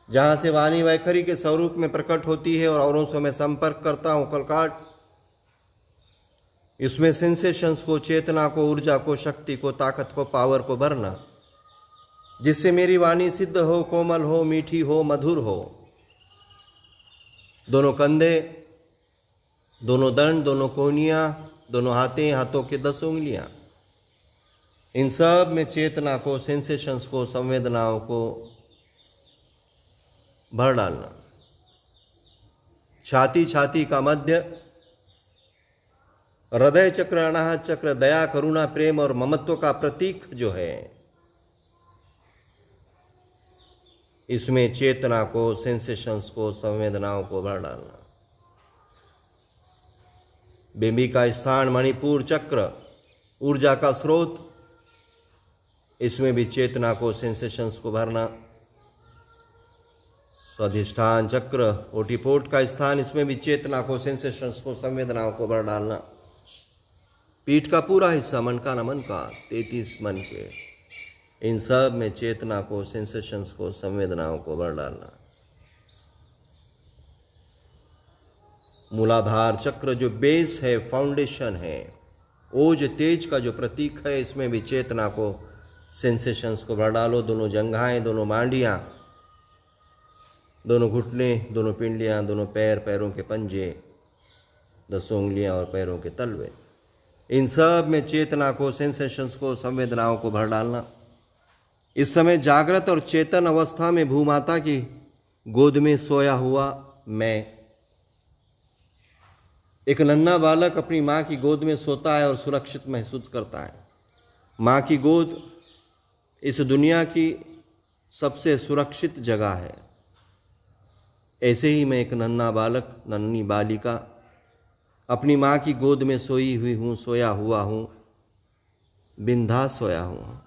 जहाँ से वाणी वैखरी के स्वरूप में प्रकट होती है और औरों से मैं संपर्क करता हूँ, कलकाट, इसमें सेंसेशंस को, चेतना को, ऊर्जा को, शक्ति को, ताकत को, पावर को भरना, जिससे मेरी वाणी सिद्ध हो, कोमल हो, मीठी हो, मधुर हो। दोनों कंधे, दोनों दंड, दोनों कोहनियां, दोनों हाथों के 10 उंगलियां, इन सब में चेतना को, सेंसेशंस को, संवेदनाओं को भर डालना। छाती का मध्य, हृदय चक्र, अनाहत चक्र, दया, करुणा, प्रेम और ममत्व का प्रतीक जो है, इसमें चेतना को, सेंसेशंस को, संवेदनाओं को भर डालना। बिंबी का स्थान, मणिपुर चक्र, ऊर्जा का स्रोत, इसमें भी चेतना को, सेंसेशंस को भरना। स्वाधिष्ठान चक्र, ओटिपोट का स्थान, इसमें भी चेतना को, सेंसेशंस को, संवेदनाओं को भर डालना। पीठ का पूरा हिस्सा, मन का, नमन का, 33 मन के, इन सब में चेतना को, सेंसेशंस को, संवेदनाओं को भर डालना। मूलाधार चक्र जो बेस है, फाउंडेशन है, ओज तेज का जो प्रतीक है, इसमें भी चेतना को, सेंसेशंस को भर डालो। दोनों जंघाएं, दोनों मांडियां, दोनों घुटने, दोनों पिंडलियां, दोनों पैर, पैरों के पंजे, 10 उंगलियां और पैरों के तलवे, इन सब में चेतना को, सेंसेशंस को, संवेदनाओं को भर डालना। इस समय जागृत और चेतन अवस्था में भूमाता की गोद में सोया हुआ मैं, एक नन्हा बालक अपनी माँ की गोद में सोता है और सुरक्षित महसूस करता है। माँ की गोद इस दुनिया की सबसे सुरक्षित जगह है। ऐसे ही मैं एक नन्हा बालक, नन्ही बालिका अपनी माँ की गोद में सोई हुई हूँ, सोया हुआ हूँ, बिंदास सोया हूँ,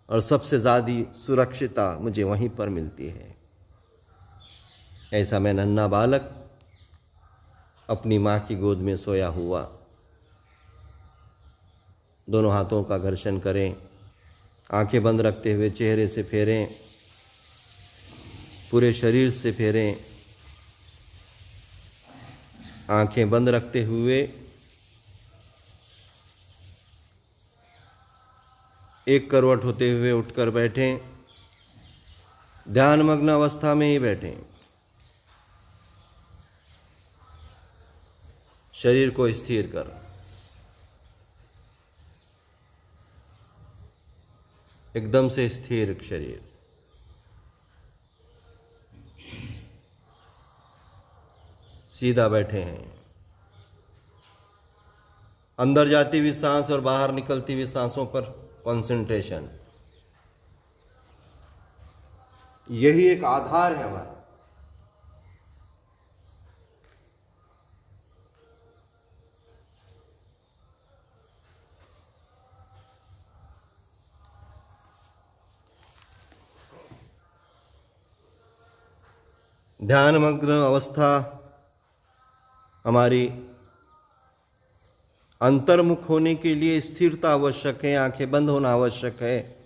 और सबसे ज़्यादा सुरक्षितता मुझे वहीं पर मिलती है। ऐसा मैं नन्हा बालक अपनी माँ की गोद में सोया हुआ। दोनों हाथों का घर्षण करें, आंखें बंद रखते हुए चेहरे से फेरें, पूरे शरीर से फेरें। आंखें बंद रखते हुए एक करवट होते हुए उठकर बैठें। ध्यानमग्न अवस्था में ही बैठें। शरीर को स्थिर कर, एकदम से स्थिर शरीर। सीधा बैठे हैं। अंदर जाती हुई सांस और बाहर निकलती हुई सांसों पर कंसंट्रेशन, यही एक आधार है हमारा। ध्यानमग्न अवस्था हमारी अंतर्मुख होने के लिए स्थिरता आवश्यक है, आंखें बंद होना आवश्यक है,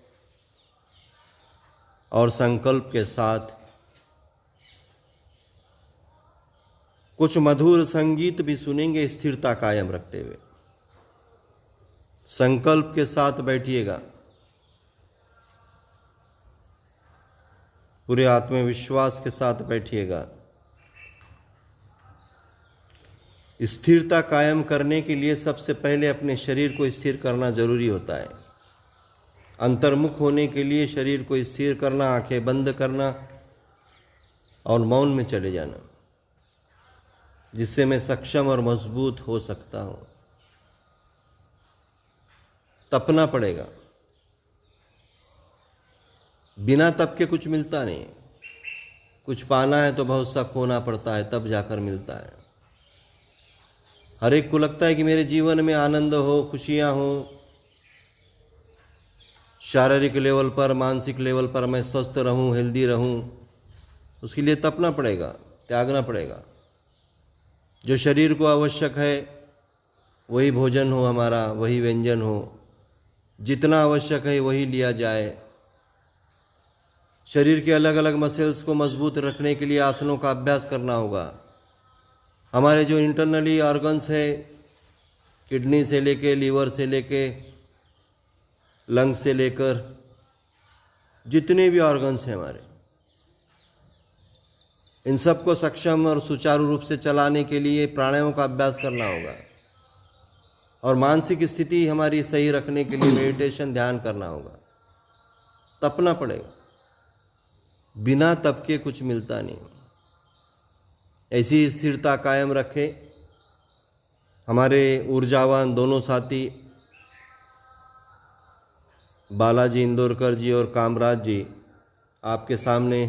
और संकल्प के साथ कुछ मधुर संगीत भी सुनेंगे स्थिरता कायम रखते हुए। संकल्प के साथ बैठिएगा, पूरे आत्मविश्वास के साथ बैठिएगा। स्थिरता कायम करने के लिए सबसे पहले अपने शरीर को स्थिर करना जरूरी होता है। अंतर्मुख होने के लिए शरीर को स्थिर करना, आंखें बंद करना और मौन में चले जाना, जिससे मैं सक्षम और मजबूत हो सकता हूं। तपना पड़ेगा, बिना तप के कुछ मिलता नहीं। कुछ पाना है तो बहुत सा खोना पड़ता है, तब जाकर मिलता है। हर एक को लगता है कि मेरे जीवन में आनंद हो, खुशियां हो, शारीरिक लेवल पर, मानसिक लेवल पर मैं स्वस्थ रहूं, हेल्दी रहूं। उसके लिए तपना पड़ेगा, त्यागना पड़ेगा। जो शरीर को आवश्यक है वही भोजन हो हमारा, वही व्यंजन हो, जितना आवश्यक है वही लिया जाए। शरीर के अलग अलग मसल्स को मजबूत रखने के लिए आसनों का अभ्यास करना होगा। हमारे जो इंटरनली ऑर्गन्स है, किडनी से लेके, लीवर से लेके, लंग से लेकर जितने भी ऑर्गन्स हैं हमारे, इन सब को सक्षम और सुचारू रूप से चलाने के लिए प्राणायामों का अभ्यास करना होगा और मानसिक स्थिति हमारी सही रखने के लिए मेडिटेशन, ध्यान करना होगा। तपना पड़ेगा, बिना तप के कुछ मिलता नहीं। ऐसी स्थिरता कायम रखे। हमारे ऊर्जावान दोनों साथी बालाजी इंदौरकर जी और कामराज जी आपके सामने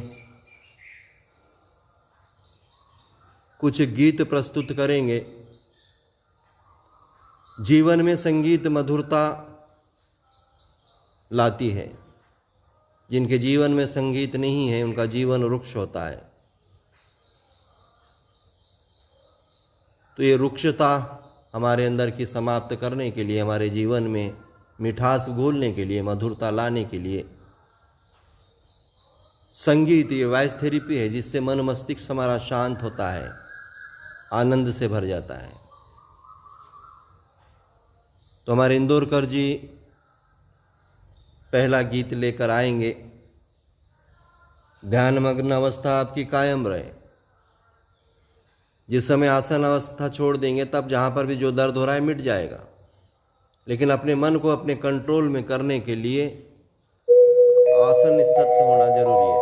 कुछ गीत प्रस्तुत करेंगे। जीवन में संगीत मधुरता लाती है। जिनके जीवन में संगीत नहीं है उनका जीवन रुक्ष होता है। तो ये रुक्षता हमारे अंदर की समाप्त करने के लिए, हमारे जीवन में मिठास घोलने के लिए, मधुरता लाने के लिए संगीत, ये वॉइस थेरेपी है जिससे मन मस्तिष्क हमारा शांत होता है, आनंद से भर जाता है। तो हमारे इंदौरकर जी पहला गीत लेकर आएंगे। ध्यानमग्न अवस्था आपकी कायम रहे। जिस समय आसन अवस्था छोड़ देंगे तब जहाँ पर भी जो दर्द हो रहा है मिट जाएगा, लेकिन अपने मन को अपने कंट्रोल में करने के लिए आसन स्थित होना जरूरी है।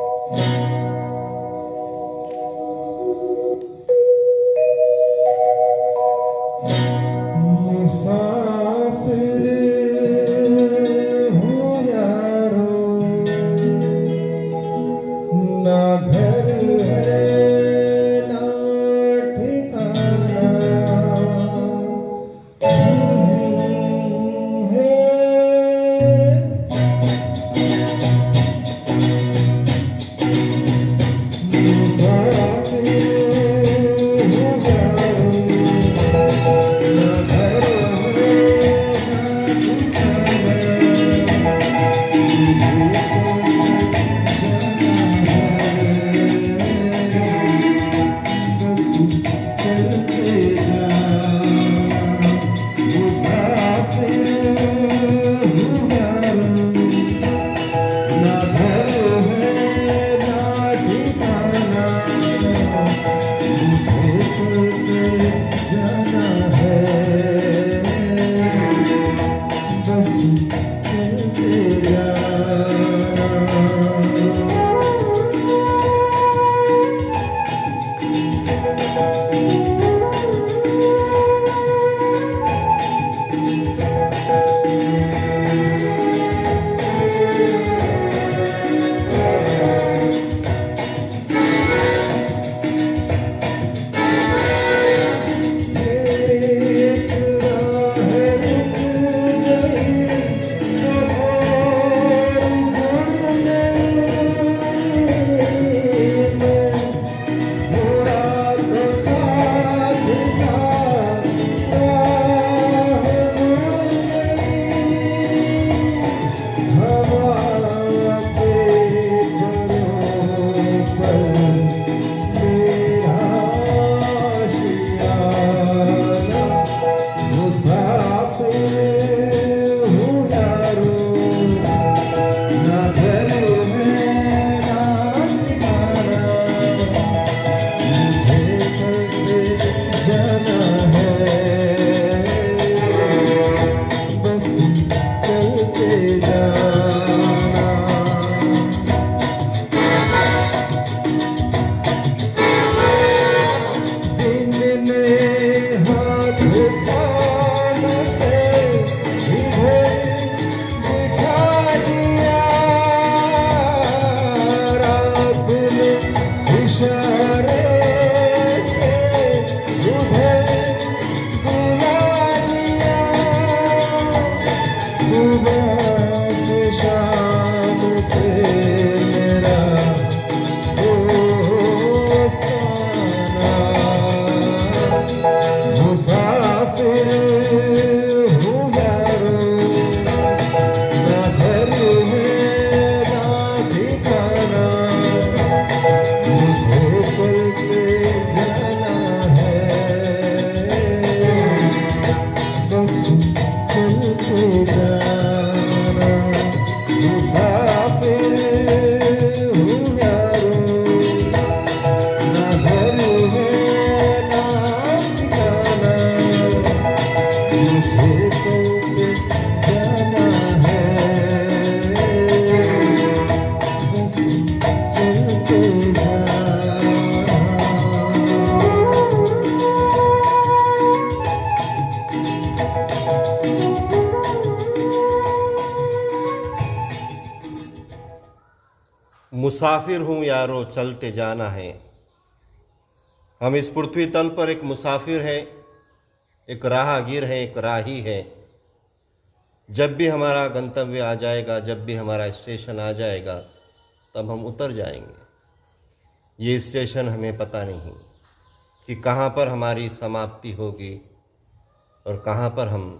मुसाफिर हूँ यारो चलते जाना है। हम इस पृथ्वी तल पर एक मुसाफिर है, एक राहगीर है, एक राही है। जब भी हमारा गंतव्य आ जाएगा, जब भी हमारा स्टेशन आ जाएगा, तब हम उतर जाएंगे। ये स्टेशन हमें पता नहीं कि कहाँ पर हमारी समाप्ति होगी और कहाँ पर हम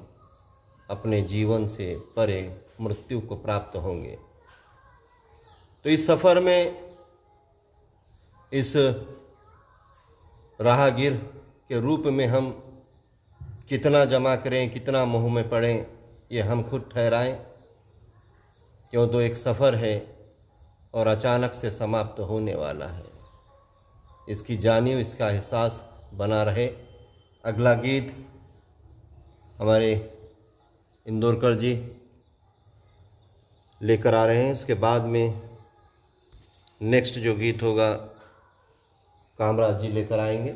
अपने जीवन से परे मृत्यु को प्राप्त होंगे। तो इस सफ़र में इस राहगीर के रूप में हम कितना जमा करें, कितना मोह में पड़ें, ये हम खुद ठहराएं। क्यों तो एक सफ़र है और अचानक से समाप्त होने वाला है। इसकी जानियो, इसका एहसास बना रहे। अगला गीत हमारे इंदौरकर जी लेकर आ रहे हैं। उसके बाद में नेक्स्ट जो गीत होगा कामराज जी लेकर आएंगे।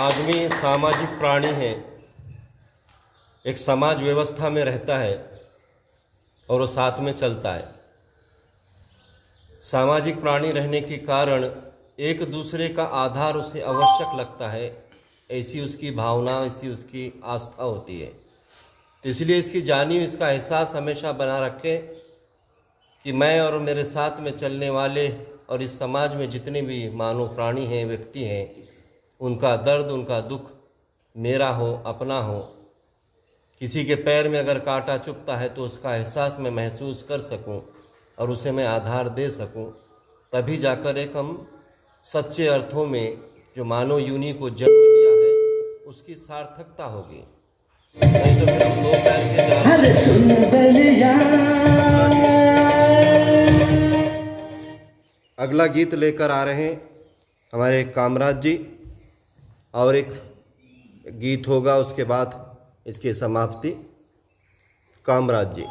आदमी सामाजिक प्राणी है, एक समाज व्यवस्था में रहता है और वो साथ में चलता है। सामाजिक प्राणी रहने के कारण एक दूसरे का आधार उसे आवश्यक लगता है, ऐसी उसकी भावना, ऐसी उसकी आस्था होती है। इसलिए इसकी जानी, इसका एहसास हमेशा बना रखे कि मैं और मेरे साथ में चलने वाले और इस समाज में जितने भी मानव प्राणी हैं, व्यक्ति हैं, उनका दर्द, उनका दुख मेरा हो, अपना हो। किसी के पैर में अगर कांटा चुभता है तो उसका एहसास मैं महसूस कर सकूं और उसे मैं आधार दे सकूं, तभी जाकर एक हम सच्चे अर्थों में जो मानव यूनि को जन्म लिया है उसकी सार्थकता होगी। नहीं तो फिर हम दो पैर के अगला गीत लेकर आ रहे हैं हमारे कामराज जी, और एक गीत होगा उसके बाद इसकी समाप्ति। कामराज जी।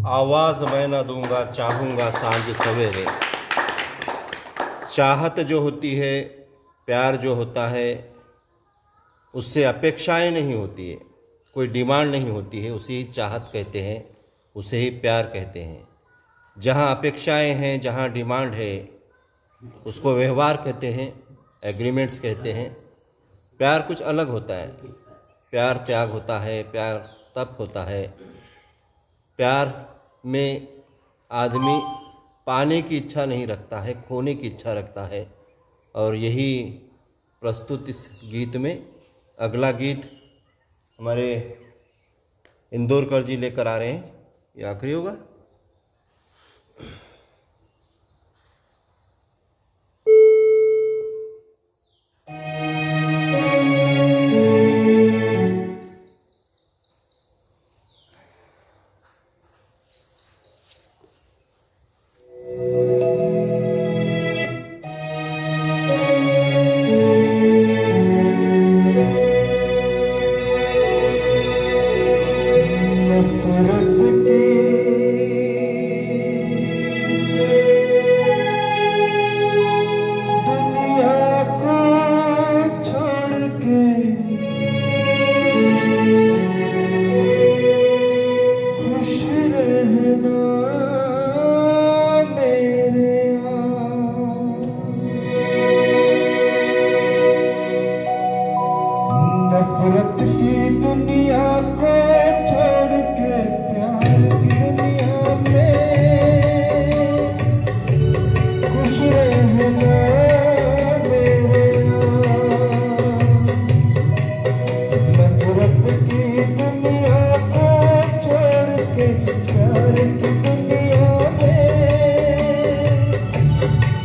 आवाज़ मैं न दूंगा चाहूँगा सांझ सवेरे। चाहत जो होती है, प्यार जो होता है, उससे अपेक्षाएं नहीं होती है, कोई डिमांड नहीं होती है, उसे ही चाहत कहते हैं, उसे ही प्यार कहते हैं। जहाँ अपेक्षाएं हैं, जहाँ डिमांड है, उसको व्यवहार कहते हैं, एग्रीमेंट्स कहते हैं। प्यार कुछ अलग होता है। प्यार त्याग होता है, प्यार तप होता है। प्यार में आदमी पाने की इच्छा नहीं रखता है, खोने की इच्छा रखता है। और यही प्रस्तुत इस गीत में। अगला गीत हमारे इंदौरकर जी लेकर आ रहे हैं, ये आखिरी होगा। नफरत की दुनिया को छोड़ के प्यार की दुनिया में खुश रहना मेरे यार। नफरत की दुनिया को छोड़ के प्यार की दुनिया में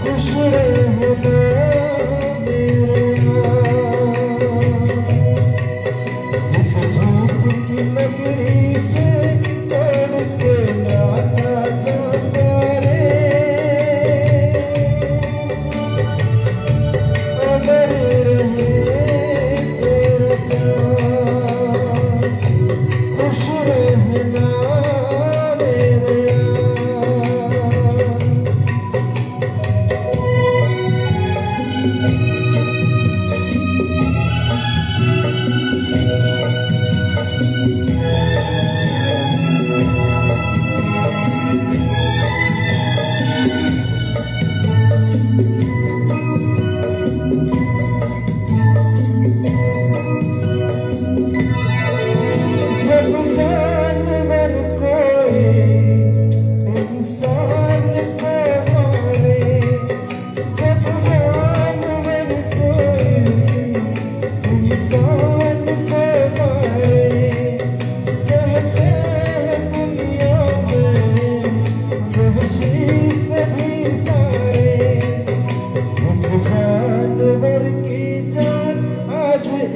खुश रहना मेरे नगरी से तोड़ के नाता जाता रे। अगर रहे तेरा प्यार खुश रहना मेरे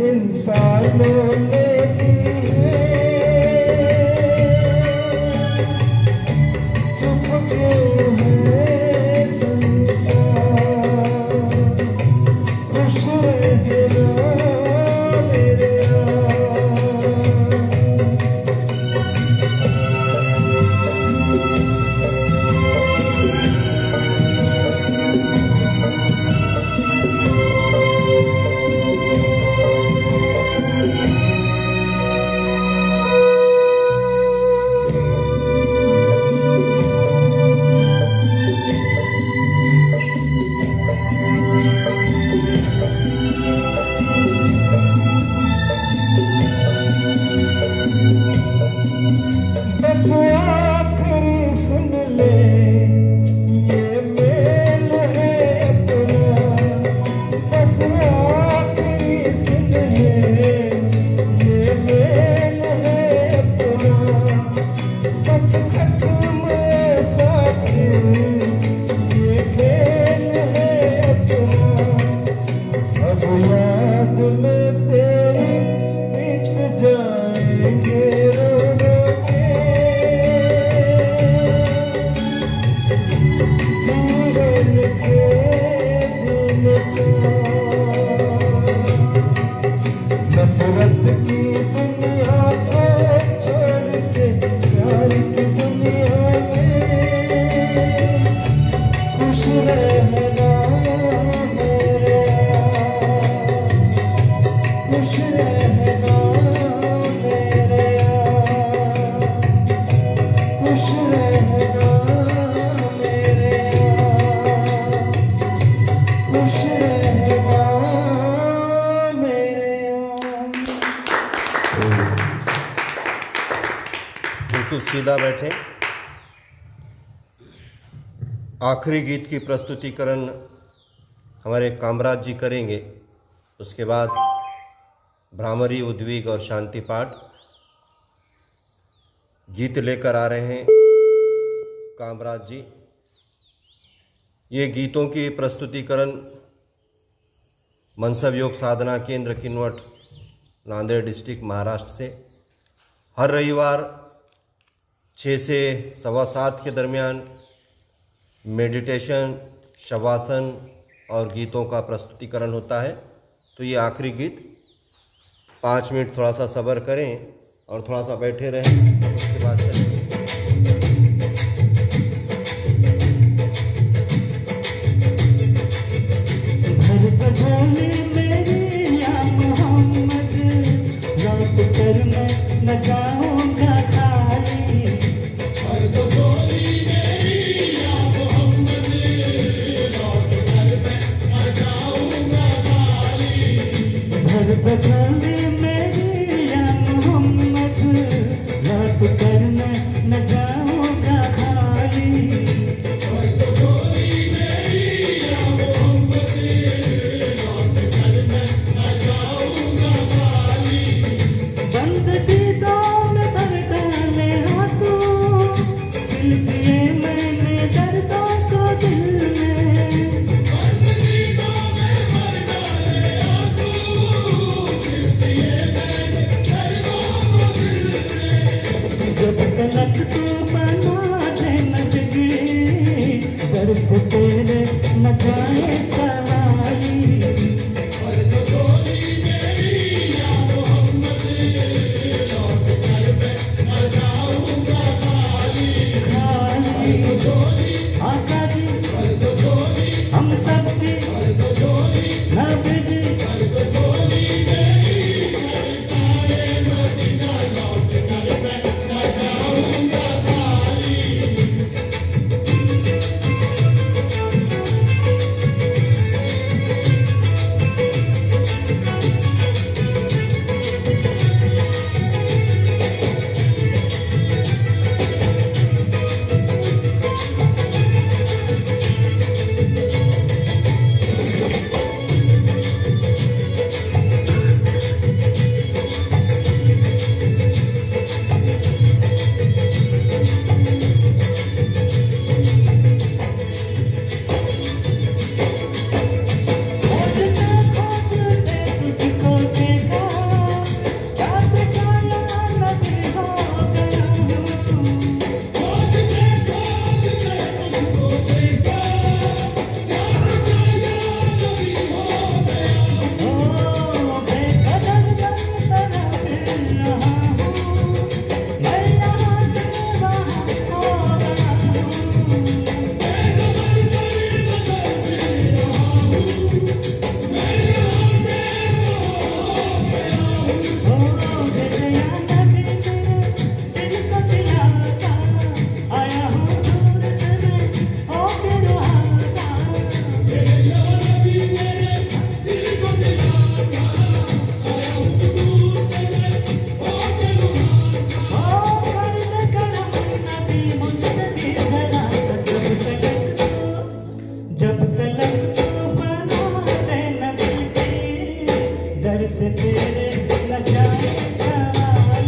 इंसानों ने दी है, चुप क्यों है संसार। खुश रहना मेरे नफरत की दुनिया को छोड़ के प्यार की दुनिया बिल्कुल सीधा बैठें। आखिरी गीत की प्रस्तुतिकरण हमारे कामराज जी करेंगे। उसके बाद भ्रामरी, उद्विग और शांति पाठ। गीत लेकर आ रहे हैं कामराज जी। ये गीतों की प्रस्तुतिकरण मनसब योग साधना केंद्र किनवट, नांदेड़ डिस्ट्रिक्ट, महाराष्ट्र से हर रविवार 6 से 7:15 के दरमियान मेडिटेशन, शवासन और गीतों का प्रस्तुतिकरण होता है। तो ये आखिरी गीत 5 मिनट थोड़ा सा सब्र करें और थोड़ा सा बैठे रहें, उसके बाद चलेंगे। न जाऊंगा खाली, हर तो बोली मेरी या मोहम्मद, लौट कर मैं न जाऊंगा खाली। भर बजाने मेरी या मोहम्मद, लौट कर मैं न जाऊंगा खाली। हर तो बोली मेरी या मोहम्मद, लौट कर मैं न जाऊंगा खाली। बंद दीदार में भर डाले आंसू, सिल दिए मैंने दर्दों को दिल में। बंद दीदार में भर डाले आंसू, सिल दिए मैंने दर्दों को दिल में। जब तलक तू बना दे न बिगड़ी, घर से तेरे न जाए सवारी। आका जी हम सबकी नबी जी, मदीना लौट कर मैं न जाऊंगा खाली। दर से तेरे न जाए सवारी।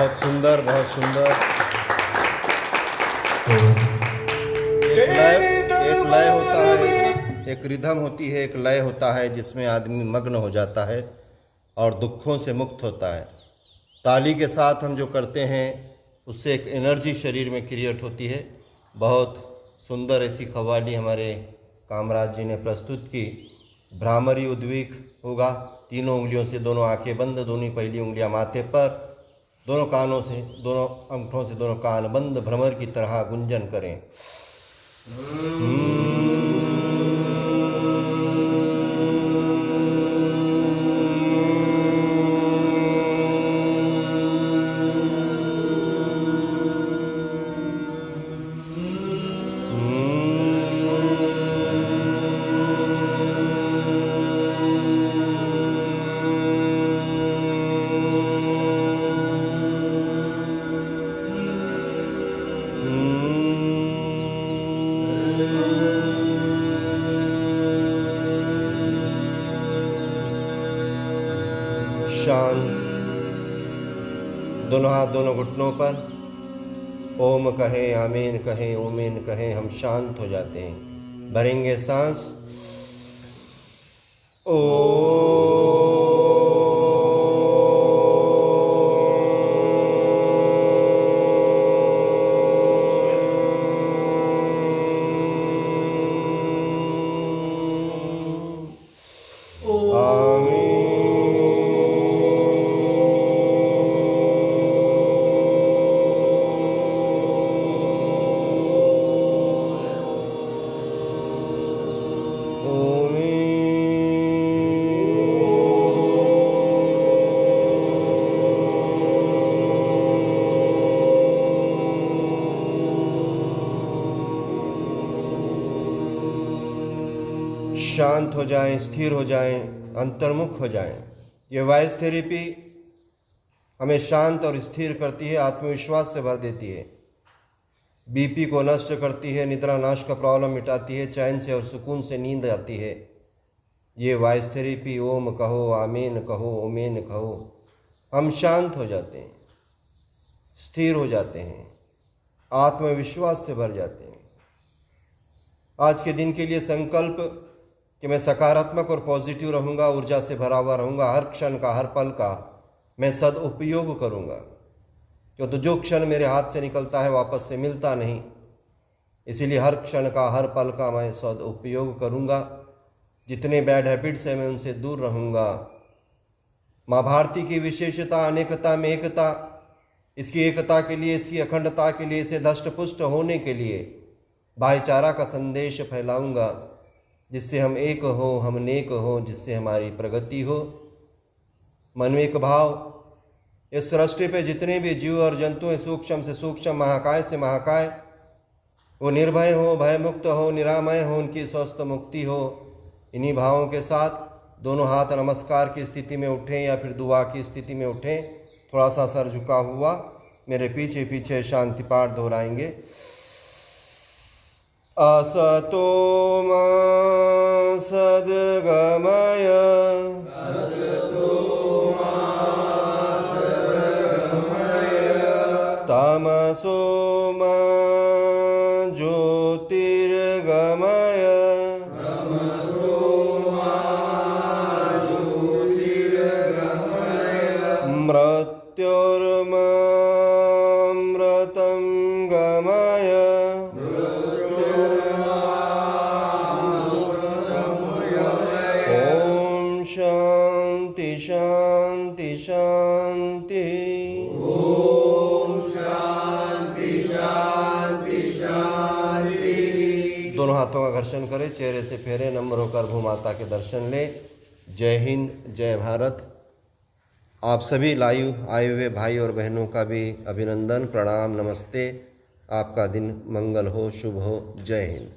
बहुत सुंदर, बहुत सुंदर। एक लय होता है, एक रिदम होती है, एक लय होता है जिसमें आदमी मग्न हो जाता है और दुखों से मुक्त होता है। ताली के साथ हम जो करते हैं उससे एक एनर्जी शरीर में क्रिएट होती है। बहुत सुंदर ऐसी कव्वाली हमारे कामराज जी ने प्रस्तुत की। भ्रामरी उद्वीक होगा, तीनों उंगलियों से दोनों आंखें बंद, दोनों पहली उंगलियां माथे पर, दोनों कानों से, दोनों अंगूठों से दोनों कान बंद, भ्रमर की तरह गुंजन करें। शांत, दोनों हाथ दोनों घुटनों पर, ओम कहें, आमीन कहें, ओमीन कहें, हम शांत हो जाते हैं। भरेंगे सांस। शांत हो जाएं, स्थिर हो जाएं, अंतर्मुख हो जाएं। ये वॉइस थेरेपी हमें शांत और स्थिर करती है, आत्मविश्वास से भर देती है, बीपी को नष्ट करती है, निद्रा नाश का प्रॉब्लम मिटाती है, चैन से और सुकून से नींद आती है। ये वॉइस थेरेपी, ओम कहो, आमीन कहो, ओमेन कहो, हम शांत हो जाते हैं, स्थिर हो जाते हैं, आत्मविश्वास से भर जाते हैं। आज के दिन के लिए संकल्प कि मैं सकारात्मक और पॉजिटिव रहूँगा, ऊर्जा से भरा हुआ रहूँगा, हर क्षण का, हर पल का मैं सदुपयोग करूँगा, क्योंकि जो क्षण मेरे हाथ से निकलता है वापस से मिलता नहीं, इसीलिए हर क्षण का, हर पल का मैं सदुपयोग करूँगा। जितने बैड हैबिट्स हैं मैं उनसे दूर रहूँगा। माँ भारती की विशेषता अनेकता में एकता, इसकी एकता के लिए, इसकी अखंडता के लिए, इसे दष्टपुष्ट होने के लिए भाईचारा का संदेश फैलाऊँगा, जिससे हम एक हो, हम नेक हो, जिससे हमारी प्रगति हो। मन में एक भाव, इस सृष्टि पे जितने भी जीव और जंतु हैं, सूक्ष्म से सूक्ष्म, महाकाय से महाकाय, वो निर्भय हो, भयमुक्त हो, निरामय हो, उनकी स्वस्थ मुक्ति हो। इन्हीं भावों के साथ दोनों हाथ नमस्कार की स्थिति में उठें या फिर दुआ की स्थिति में उठें। थोड़ा सा सर झुका हुआ, मेरे पीछे पीछे शांति पाठ दोहराएंगे। असतो मा सद्गमय, तमसो मा ज्योतिर्गमय, मृत्योर्मामृतं गमय, ओम शांति शांति शांति। दोनों हाथों का घर्षण करें, चेहरे से फेरे, नम्र होकर भूमाता के दर्शन लें। जय हिंद, जय भारत। आप सभी लाइव आए हुए भाई और बहनों का भी अभिनंदन, प्रणाम, नमस्ते। आपका दिन मंगल हो, शुभ हो। जय हिंद।